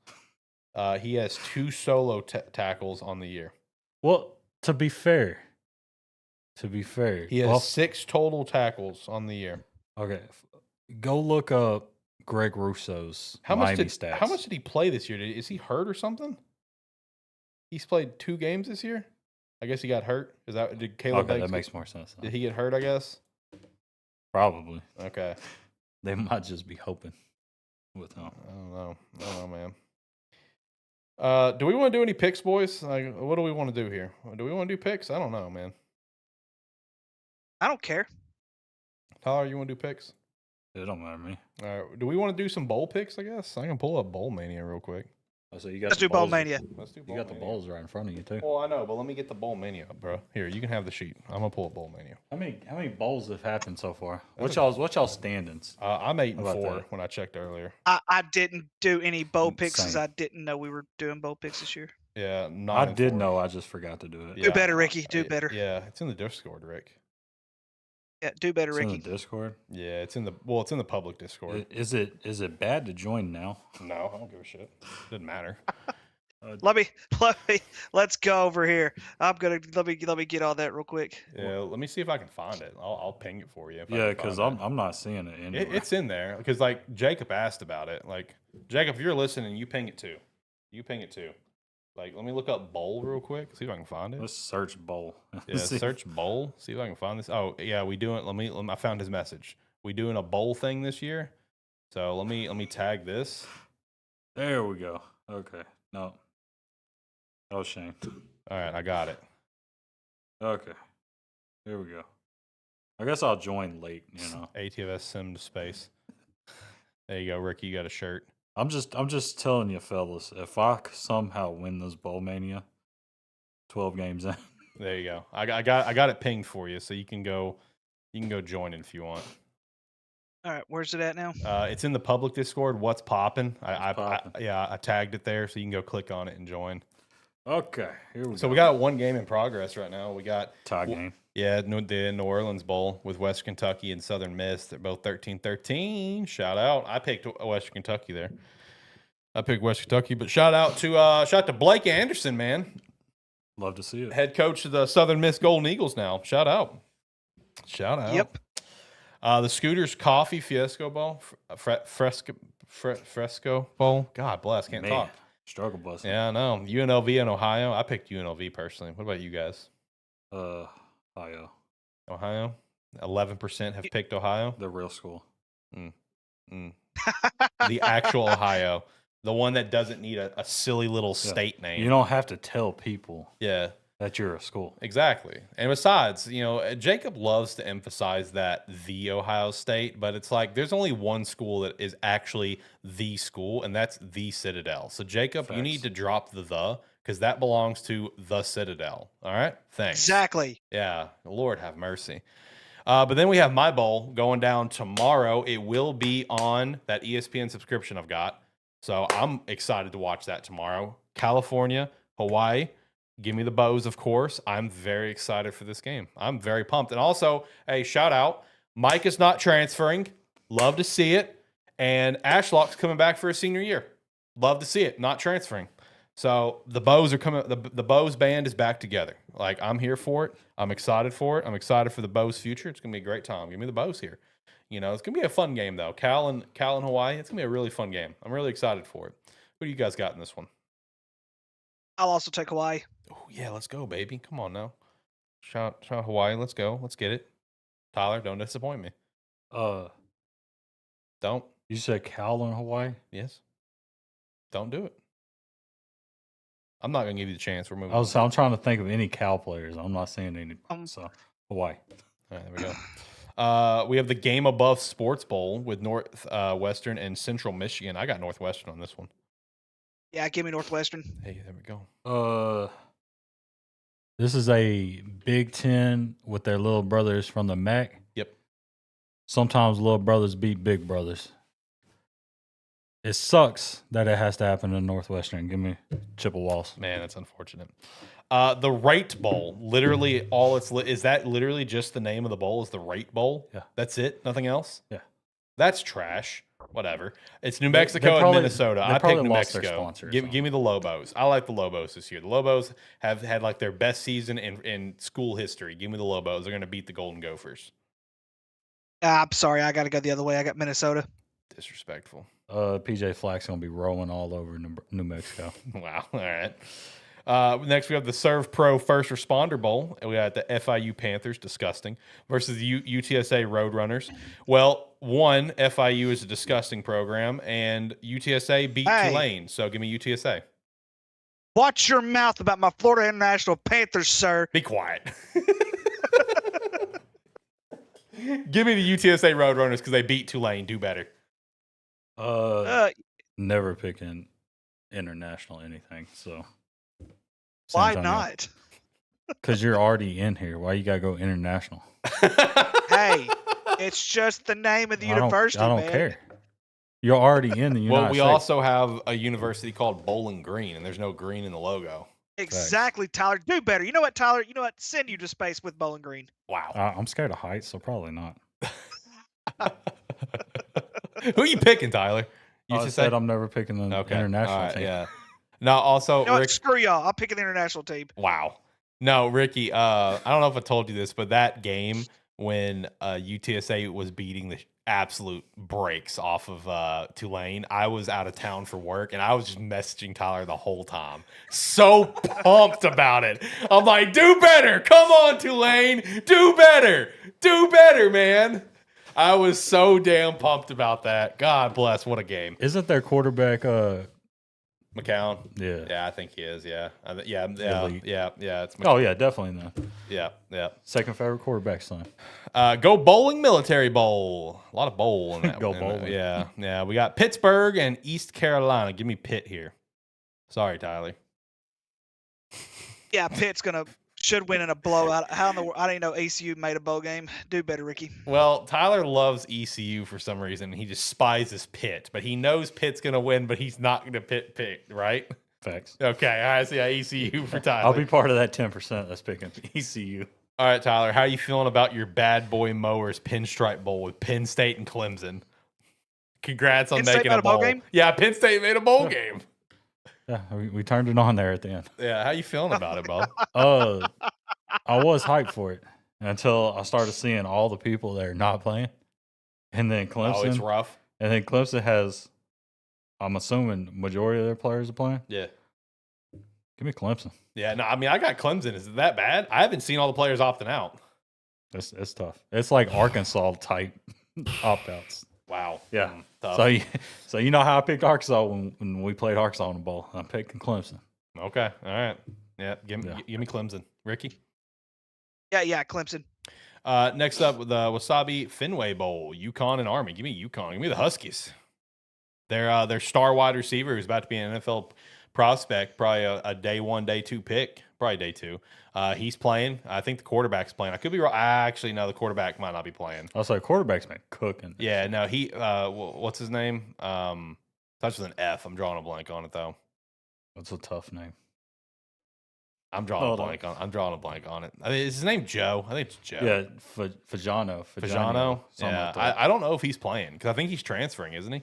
He has 2 solo tackles on the year. Well, to be fair, he has 6 total tackles on the year. Okay, go look up Greg Russo's Miami stats. How much did he play this year? Is he hurt or something? He's played 2 games this year. I guess he got hurt. Did Caleb Banks? That makes more sense. Did he get hurt? I guess. Probably. Okay. They might just be hoping with him. I don't know, man. Do we want to do any picks, boys? Like, what do we want to do here? Do we want to do picks? I don't know, man. I don't care. Tyler, you want to do picks? It don't matter to me. All right. Do we want to do some bowl picks, I guess? I can pull up Bowl Mania real quick. Oh, so you got Let's the do Bowl bowls. Mania. Let's do You got the Mania. bowls right in front of you too. Well, I know, but let me get the bowl menu up, bro. Here, you can have the sheet. I'm gonna pull up bowl menu. How many bowls have happened so far? What y'all standings? I'm 8-4 How about that? when I checked earlier. I didn't do any bowl picks because Same. I didn't know we were doing bowl picks this year. Yeah, I 9-4. did know, I just forgot to do it. Do better, Ricky. Do better. Yeah, it's in the Discord, Rick. Yeah, do better, It's in Ricky. the Discord. Yeah, it's in the public Discord. Is it bad to join now? No, I don't give a shit. Doesn't matter. Let's go over here. Let me get all that real quick. Yeah, let me see if I can find it. I'll ping it for you. If I Yeah, can because find I'm not seeing it anywhere. it's in there because like Jacob asked about it. Like Jacob, if you're listening, you ping it too. You ping it too. Like, let me look up bowl real quick. See if I can find it. Let's search bowl. Yeah, search bowl. See if I can find this. Oh yeah, we doing. Let me. I found his message. We doing a bowl thing this year. So let me tag this. There we go. Okay. No. Oh, Shane. All right, I got it. Okay. Here we go. I guess I'll join late, ATFS sim to space. There you go, Ricky. You got a shirt. I'm just telling you, fellas, if I somehow win this bowl mania, 12 games in. There you go. I got it pinged for you, so you can go join it if you want. All right, where's it at now? It's in the public Discord. What's popping? poppin'? I tagged it there, so you can go click on it and join. Okay, here we go. So we got one game in progress right now. We got tie game. Yeah, the New Orleans Bowl with West Kentucky and Southern Miss. They're both 13-13. Shout out. I picked West Kentucky there. I picked West Kentucky, but shout out to Blake Anderson, man. Love to see it. Head coach of the Southern Miss Golden Eagles now. Shout out. Yep. The Scooters Coffee Fiasco Bowl. Fresco Bowl. God bless. Can't Man, talk. struggle bus. Yeah, I know. UNLV in Ohio. I picked UNLV personally. What about you guys? Ohio. Ohio? 11% have picked Ohio. The real school. The actual Ohio. The one that doesn't need a silly little state name. You don't have to tell people Yeah, that you're a school. exactly. And besides, Jacob loves to emphasize that the Ohio State, but it's like there's only one school that is actually the school, and that's the Citadel. So, Jacob, you Facts. need to drop the because that belongs to the Citadel. All right? Thanks. Exactly. Yeah, Lord have mercy. But then we have my bowl going down tomorrow. It will be on that ESPN subscription I've got. So I'm excited to watch that tomorrow. California, Hawaii, give me the bows, of course. I'm very excited for this game. I'm very pumped. And also, hey, shout out, Mike is not transferring. Love to see it. And Ashlock's coming back for his senior year. Love to see it. Not transferring. So the bows are coming. The bows band is back together. Like, I'm here for it. I'm excited for it. I'm excited for the bows' future. It's gonna be a great time. Give me the bows here. It's gonna be a fun game though. Cal and Hawaii. It's gonna be a really fun game. I'm really excited for it. Who do you guys got in this one? I'll also take Hawaii. Oh yeah, let's go, baby. Come on now. Shout Hawaii. Let's go. Let's get it. Tyler, don't disappoint me. Don't. You said Cal in Hawaii? Yes. Don't do it. I'm not gonna give you the chance. We're moving. on. I'm trying to think of any Cal players. I'm not seeing any. So Hawaii. All right, there we go. We have the Game Above Sports Bowl with Northwestern and Central Michigan. I got Northwestern on this one. Yeah, give me Northwestern. Hey, there we go. This is a Big Ten with their little brothers from the MAC. Yep. Sometimes little brothers beat big brothers. It sucks that it has to happen in Northwestern. Give me Chippewas. Man, that's unfortunate. The Rate Bowl, literally all is that literally just the name of the bowl is the Rate Bowl? Yeah. That's it? Nothing else? Yeah. That's trash. Whatever. It's New Mexico and Minnesota. I picked New Mexico. Give me the Lobos. I like the Lobos this year. The Lobos have had like their best season in school history. Give me the Lobos. They're going to beat the Golden Gophers. I'm sorry, I got to go the other way. I got Minnesota. Disrespectful. PJ Flack's going to be rolling all over New Mexico. Wow. All right. Next, we have the Serve Pro First Responder Bowl. We got the FIU Panthers, disgusting, versus the UTSA Roadrunners. Well, one, FIU is a disgusting program, and UTSA beat Tulane. So give me UTSA. Watch your mouth about my Florida International Panthers, sir. Be quiet. Give me the UTSA Roadrunners because they beat Tulane. Do better. Never picking international anything. So Why not? Because you're already in here. Why you gotta go international? Hey, it's just the name of the university, I don't man. care. You're already in the United Well, we States. also have a university called Bowling Green, and there's no green in the logo. Exactly, Tyler. Do better. You know what, Tyler? You know what? Send you to space with Bowling Green. Wow. I'm scared of heights, so probably not. Who are you picking, Tyler? You I should said say I'm never picking an international All right, team. Yeah. No, also, You know what? Rick. Screw y'all. I'm picking the international team. Wow. No, Ricky, I don't know if I told you this, but that game when UTSA was beating the absolute brakes off of Tulane, I was out of town for work, and I was just messaging Tyler the whole time. So pumped about it. I'm like, do better. Come on, Tulane. Do better. Do better, man. I was so damn pumped about that. God bless. What a game. Isn't their quarterback McCown. Yeah. Yeah, I think he is. Yeah. Yeah. Elite. Yeah. It's Oh yeah, definitely not. Yeah. Second favorite quarterback, son. Go Bowling Military Bowl. A lot of bowl in that. Go in Bowling. that. Yeah. We got Pittsburgh and East Carolina. Give me Pitt here. Sorry, Tyler. Yeah, Pitt's should win in a blowout. How in the world? I didn't know ECU made a bowl game. Do better, Ricky. Well, Tyler loves ECU for some reason. He despises Pitt, but he knows Pitt's gonna win, but he's not gonna pick, right? Facts. Okay, all right. So yeah, ECU for Tyler. I'll be part of that 10% that's picking ECU. All right, Tyler. How are you feeling about your bad boy mowers Pinstripe Bowl with Penn State and Clemson? Congrats on Penn State making made a bowl game? Yeah, Penn State made a bowl game. Yeah, we turned it on there at the end. Yeah, how you feeling about it, Bo? I was hyped for it until I started seeing all the people that are not playing. And then Clemson. Oh, it's rough. And then Clemson has, I'm assuming, majority of their players are playing. Yeah. Give me Clemson. Yeah, no, I mean, I got Clemson. Is it that bad? I haven't seen all the players opting out. It's tough. It's like Arkansas type opt-outs. Wow. Yeah. Tough. So you know how I picked Arkansas when we played Arkansas in the bowl. I'm picking Clemson. Okay. All right. Yeah. Give me Clemson. Ricky? Yeah, Clemson. Next up, the Wasabi Fenway Bowl, UConn and Army. Give me UConn. Give me the Huskies. Their star wide receiver who's about to be an NFL prospect, probably a day 1, day 2 pick, probably day 2. He's playing. I think the quarterback's playing. I could be wrong. Actually, no, the quarterback might not be playing. I'll say quarterback's been cooking. Yeah, no, he. What's his name? Starts with an F. I'm drawing a blank on it though. That's a tough name. I'm drawing a blank on it. I mean, is his name Joe? I think it's Joe. Yeah, Fajano. Fajano. Yeah, Like I don't know if he's playing because I think he's transferring, isn't he?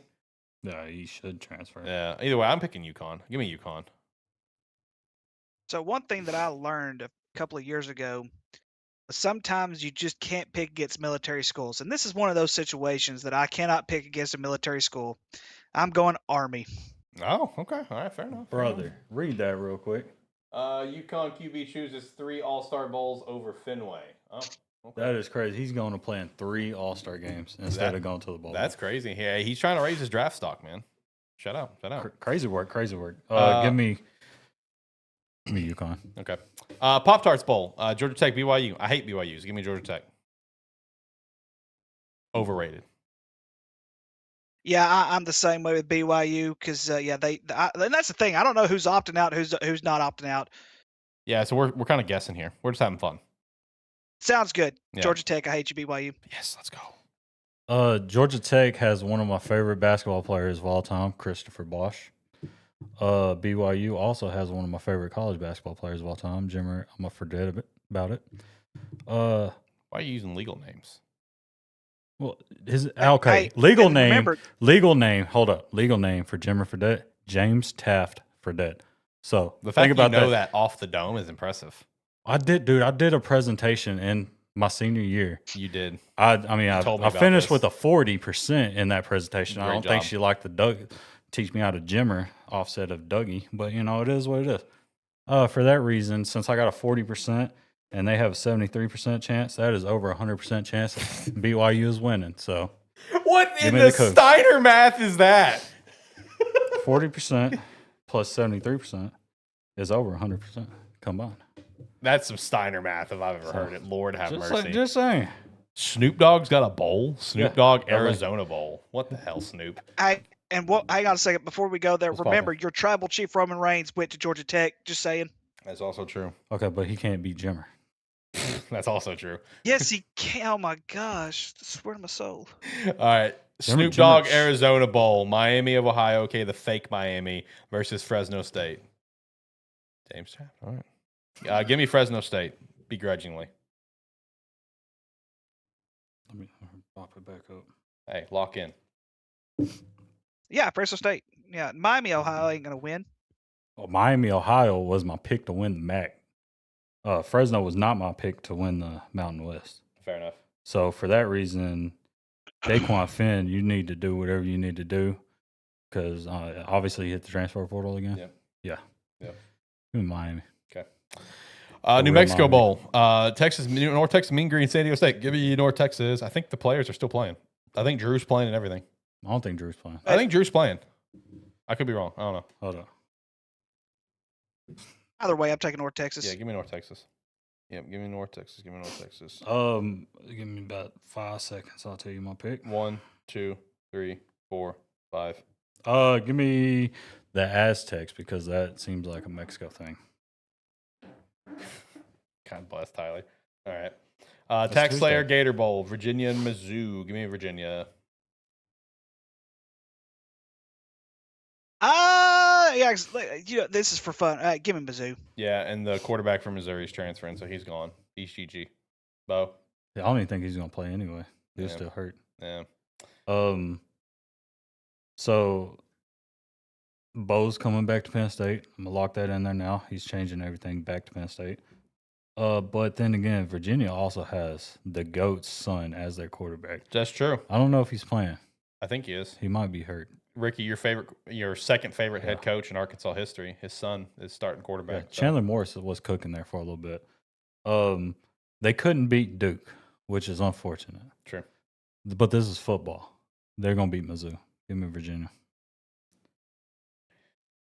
Yeah, he should transfer. Yeah. Either way, I'm picking UConn. Give me UConn. So one thing that I learned a couple of years ago, sometimes you just can't pick against military schools. And this is one of those situations that I cannot pick against a military school. I'm going Army. Oh, okay. All right, fair enough. Brother, read that real quick. UConn QB chooses 3 All-Star Bowls over Fenway. Oh, okay. That is crazy. He's going to play in 3 All-Star games instead of going to the bowl. That's crazy. Yeah, he's trying to raise his draft stock, man. Shut up. Crazy work. Give me UConn. Okay. Pop-Tarts Bowl, Georgia Tech, BYU. I hate BYUs. Give me Georgia Tech. Overrated. Yeah, I'm the same way with BYU because and that's the thing. I don't know who's opting out, who's not opting out. Yeah, so we're kind of guessing here. We're just having fun. Sounds good. Yeah. Georgia Tech, I hate you, BYU. Yes, let's go. Georgia Tech has one of my favorite basketball players of all time, Christopher Bosch. BYU also has one of my favorite college basketball players of all time, Jimmer. I'm gonna forget about it. Why are you using legal names? Well, his legal name. remember- Legal name. Hold up. Legal name for Jimmer Fredette, James Taft Fredette. So The fact think about you know that. that off the dome is impressive. I did a presentation in my senior year. You did. I told me I about finished this. with a 40% in that presentation. I Great don't think job. she liked the teach me how to Jimmer offset of Dougie, but it is what it is. For that reason, since I got a 40% and they have a 73% chance, that is over 100% chance that BYU is winning. So What Give in me the the coach. Steiner math is that? 40% plus 73% is over 100% combined. That's some Steiner math if I've ever heard it. Lord have mercy. Just saying. Snoop Dogg's got a bowl. Snoop Yeah. Dogg LA. Arizona Bowl. What the hell, Snoop? And what? Hang on a second before we go there. What's Remember, poppin'? your tribal chief Roman Reigns went to Georgia Tech. Just saying. That's also true. Okay, but he can't beat Jimmer. That's also true. Yes, he can. Oh my gosh! I swear to my soul. All right. Snoop Jimmer- Dogg Arizona Bowl, Miami of Ohio, okay, the fake Miami versus Fresno State. James Trapp. All right. Give me Fresno State, begrudgingly. Let me pop it back up. Hey, lock in. Yeah, Fresno State. Yeah, Miami, Ohio ain't gonna win. Well, Miami, Ohio was my pick to win the MAC. Fresno was not my pick to win the Mountain West. Fair enough. So for that reason, Daquan Finn, you need to do whatever you need to do because obviously you hit the transfer portal again. Yep. Yeah. Yep. In Miami. Okay. The New real Mexico Miami. Bowl. North Texas, Mean Green, San Diego State. Give me North Texas. I think the players are still playing. I think Drew's playing and everything. I don't think Drew's playing. I think Drew's playing. I could be wrong. I don't know. Hold on. Either way, I'm taking North Texas. Yeah, give me North Texas. Yep, give me North Texas. Give me North Texas. Give me about 5 seconds. I'll tell you my pick. 1, 2, 3, 4, 5. Give me the Aztecs because that seems like a Mexico thing. God bless Tyler. All right. That's Tax Tuesday. Slayer Gator Bowl, Virginia and Mizzou. Give me Virginia. Yeah. This is for fun. Give me Mizzou. Yeah, and the quarterback from Missouri is transferring, so he's gone. He's GG. Bo. Yeah, I don't even think he's gonna play anyway. He was Yeah. still hurt. Yeah. So Bo's coming back to Penn State. I'm gonna lock that in there now. He's changing everything back to Penn State. But then again, Virginia also has the GOAT's son as their quarterback. That's true. I don't know if he's playing. I think he is. He might be hurt. Ricky, your second favorite head coach in Arkansas history. His son is starting Yeah, quarterback. so- Chandler Morris was cooking there for a little bit. They couldn't beat Duke, which is unfortunate. True. But this is football. They're gonna beat Mizzou. Give me Virginia.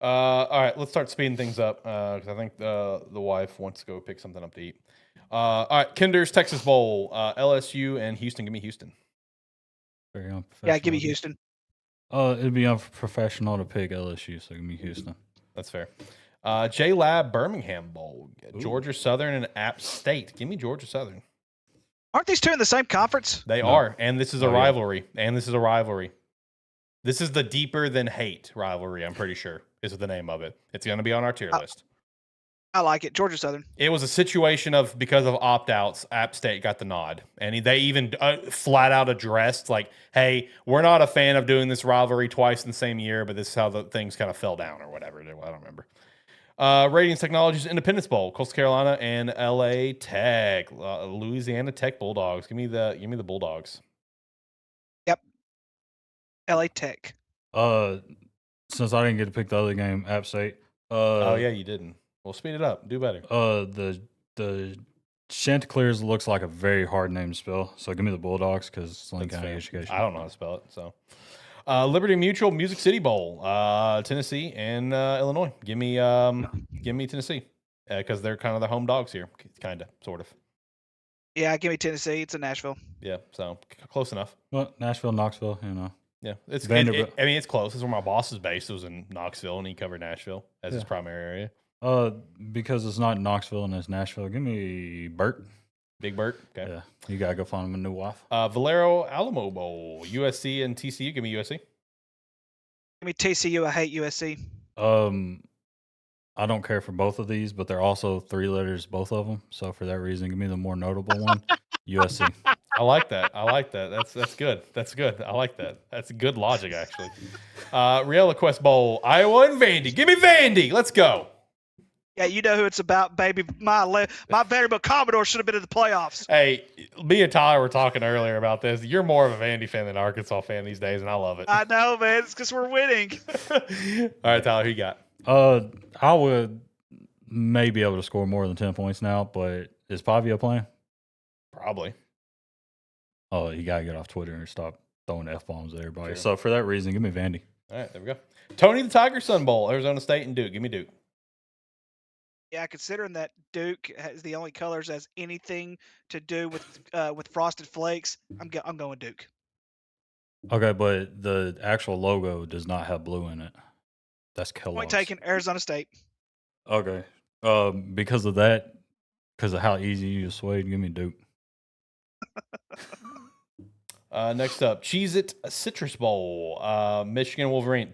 All right, let's start speeding things up because I think the wife wants to go pick something up to eat. All right, Kinder's Texas Bowl, LSU and Houston. Give me Houston. Very unprofessional. Yeah, give me Houston. It'd be unprofessional to pick LSU, so give me Houston. That's fair. J Lab Birmingham Bowl, Georgia Southern and App State. Give me Georgia Southern. Aren't these two in the same conference? They No. are, and this is a Oh, yeah. rivalry. This is the deeper than hate rivalry. I'm pretty sure is the name of it. It's going to be on our tier list. I like it. Georgia Southern. It was a situation of because of opt-outs, App State got the nod, and they even flat out addressed like, "Hey, we're not a fan of doing this rivalry twice in the same year, but this is how the things kind of fell down or whatever." I don't remember. Ratings Technologies Independence Bowl, Coastal Carolina and LA Tech, Louisiana Tech Bulldogs. Give me the Bulldogs. LA Tech. Since I didn't get to pick the other game, App State. Oh yeah, you didn't. Well, speed it up. Do better. The Chanticleers looks like a very hard name to spell, so give me the Bulldogs because it's Lincoln That's County fair. education. I don't know how to spell it. So, Liberty Mutual Music City Bowl, Tennessee and Illinois. Give me Tennessee because they're kind of the home dogs here, kind of, sort of. Yeah, give me Tennessee. It's in Nashville. Yeah, so close enough. Well, Nashville, Knoxville, you know. Yeah, it's Vanderbilt. I mean, it's close. This is where my boss is based. It was in Knoxville, and he covered Nashville as his Yeah. primary area. Because it's not Knoxville and it's Nashville. Give me Bert. Big Bert. Okay. Yeah, you gotta go find him a new wife. Valero Alamo Bowl, USC and TCU. Give me USC. Give me TCU. I hate USC. I don't care for both of these, but they're also 3 letters, both of them. So for that reason, give me the more notable one, USC. I like that. That's good. That's good. I like that. That's good logic, actually. Real Quest Bowl, Iowa and Vandy. Give me Vandy. Let's go. Yeah, you know who it's about, baby. My Vanderbilt Commodore should have been in the playoffs. Hey, me and Tyler were talking earlier about this. You're more of a Vandy fan than an Arkansas fan these days, and I love it. I know, man. It's because we're winning. All right, Tyler, who you got? I would may be able to score more than 10 points now, but is Pavia playing? Probably. Oh, you gotta get off Twitter and stop throwing F-bombs at everybody. True. So for that reason, give me Vandy. All right, there we go. Tony the Tiger Sun Bowl, Arizona State and Duke. Give me Duke. Yeah, considering that Duke has the only colors has anything to do with Frosted Flakes, I'm going Duke. Okay, but the actual logo does not have blue in it. That's Kellogg's. Point taken. Arizona State. Okay. Because of that, because of how easy you swayed, give me Duke. Next up, Cheez-It Citrus Bowl. Michigan Wolverine.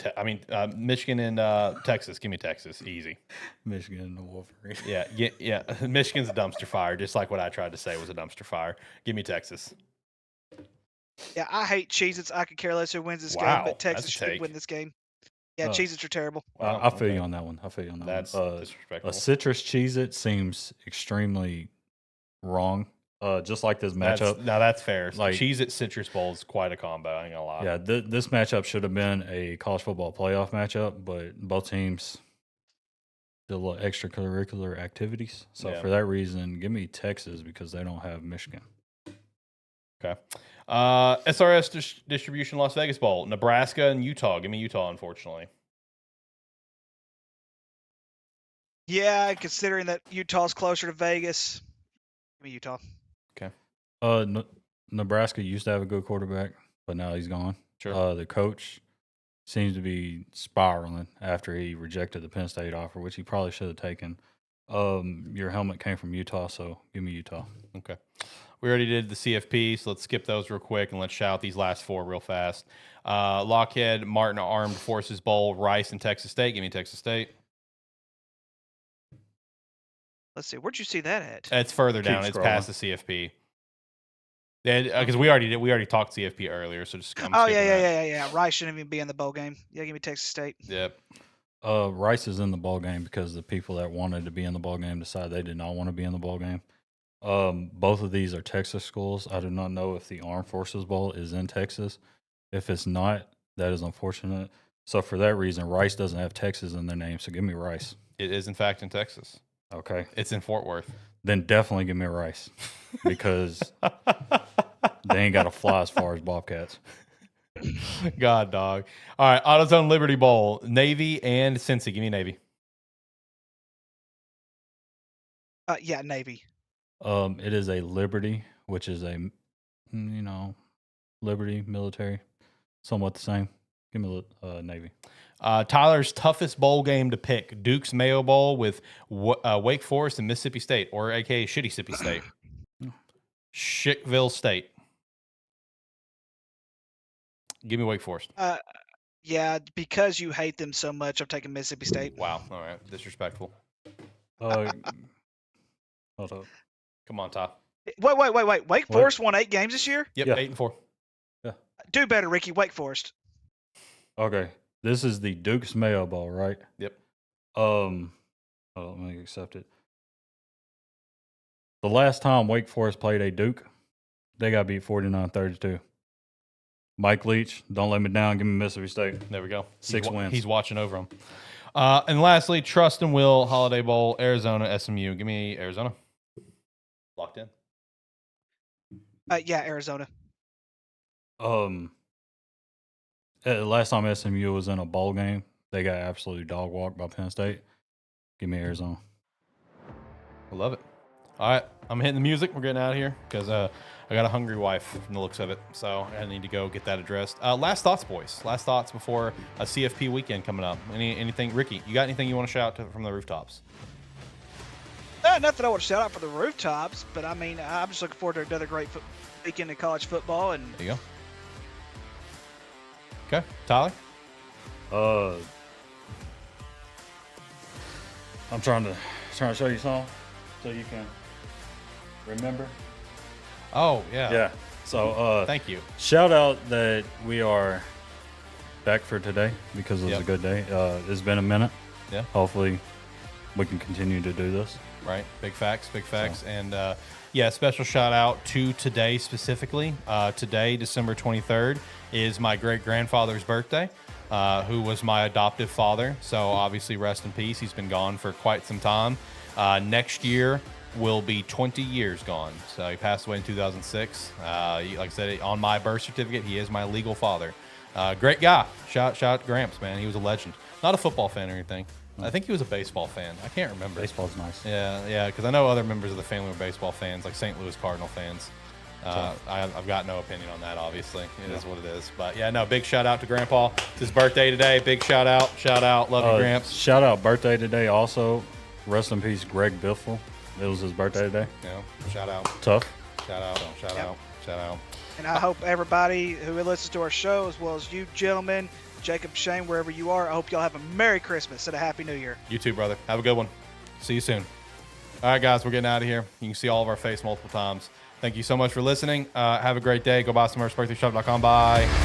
Michigan and Texas. Give me Texas. Easy. Michigan and the Wolverine. Yeah. Michigan's a dumpster fire, just like what I tried to say was a dumpster fire. Give me Texas. Yeah, I hate Cheez-Its. I could care less who wins this game, Wow, but Texas that's a should take. win this game. Yeah, Uh, Cheez-Its are terrible. Wow, I feel okay. you on that one. That's disrespectful. A citrus Cheez-It seems extremely wrong. Just like this matchup. That's fair. Like- Cheez-It Citrus Bowl is quite a combo. I ain't gonna lie. Yeah, this matchup should have been a college football playoff matchup, but both teams did a little extracurricular activities. So Yeah. for that reason, give me Texas because they don't have Michigan. Okay. SRS Distribution Las Vegas Bowl. Nebraska and Utah. Give me Utah, unfortunately. Yeah, considering that Utah's closer to Vegas, give me Utah. Nebraska used to have a good quarterback, but now he's gone. Sure. The coach seems to be spiraling after he rejected the Penn State offer, which he probably should have taken. Your helmet came from Utah, so give me Utah. Okay. We already did the CFP, so let's skip those real quick and let's shout these last four real fast. Lockheed Martin Armed Forces Bowl, Rice and Texas State. Give me Texas State. Let's see. Where'd you see that at? It's further Keep down. It's past the scrolling. CFP. Because we already talked CFP earlier, so just I'm Oh, skipping that. yeah. Rice shouldn't even be in the bowl game. Yeah, give me Texas State. Yep. Rice is in the ball game because the people that wanted to be in the ball game decided they did not want to be in the ball game. Both of these are Texas schools. I do not know if the Armed Forces Bowl is in Texas. If it's not, that is unfortunate. So for that reason, Rice doesn't have Texas in their name. So give me Rice. It is in fact in Texas. Okay. It's in Fort Worth. Then definitely give me Rice because they ain't got to fly as far as Bobcats. God, dog. All right, AutoZone Liberty Bowl, Navy and Cincy. Give me Navy. Yeah, Navy. It is a Liberty, which is a, Liberty military, somewhat the same. Give me Navy. Tyler's toughest bowl game to pick: Duke's Mayo Bowl with Wake Forest and Mississippi State, or AKA Shitty Sippy State, Shittville State. Give me Wake Forest. Yeah, because you hate them so much, I'm taking Mississippi State. Wow. All right, disrespectful. Hold up. Come on, Ty. Wait. Wake What? Forest won 8 games this year? Yep, Yeah. 8-4. Do better, Ricky. Wake Forest. Okay. This is the Duke's Mayo Bowl, right? Yep. Hold on, let me accept it. The last time Wake Forest played a Duke, they got beat 49-32. Mike Leach, don't let me down. Give me Mississippi State. There we go. 6 wins. He's watching over them. And lastly, Trust and Will Holiday Bowl, Arizona, SMU. Give me Arizona. Locked in. Yeah, Arizona. Last time SMU was in a bowl game, they got absolutely dog walked by Penn State. Give me Arizona. I love it. All right, I'm hitting the music. We're getting out of here because I got a hungry wife from the looks of it, so I need to go get that addressed. Last thoughts, boys. Last thoughts before a CFP weekend coming up. Anything, Ricky? You got anything you want to shout out from the rooftops? Nothing I want to shout out for the rooftops, but I mean, I'm just looking forward to another great weekend in college football. And There you go. Okay, Tyler. I'm trying to show you something so you can remember. Oh yeah. Yeah. So Thank you. shout out that we are back for today because it was Yep. a good day. It's been a minute. Yeah. Hopefully we can continue to do this. Right. Big facts. And special shout out to today specifically. Today, December 23rd, is my great grandfather's birthday, who was my adoptive father. So obviously, rest in peace. He's been gone for quite some time. Next year will be 20 years gone. So he passed away in 2006. Like I said, on my birth certificate, he is my legal father. Great guy. Shout out Gramps, man. He was a legend. Not a football fan or anything. I think he was a baseball fan. I can't remember. Baseball's nice. Yeah, because I know other members of the family were baseball fans, like St. Louis Cardinal fans. I've got no opinion on that, obviously. It is what it is. But, yeah, no, big shout-out to Grandpa. It's his birthday today. Big shout-out. Shout-out. Love you, Gramps. Shout-out birthday today also. Rest in peace, Greg Biffle. It was his birthday today. Yeah, shout-out. Tough. Shout-out. Shout-out. Shout-out. And I hope everybody who listens to our show, as well as you gentlemen, Jacob, Shane, wherever you are, I hope y'all have a Merry Christmas and a Happy New Year. You too, brother. Have a good one. See you soon. All right, guys, we're getting out of here. You can see all of our face multiple times. Thank you so much for listening. Have a great day. Go buy some merch, birthday shop.com. Bye.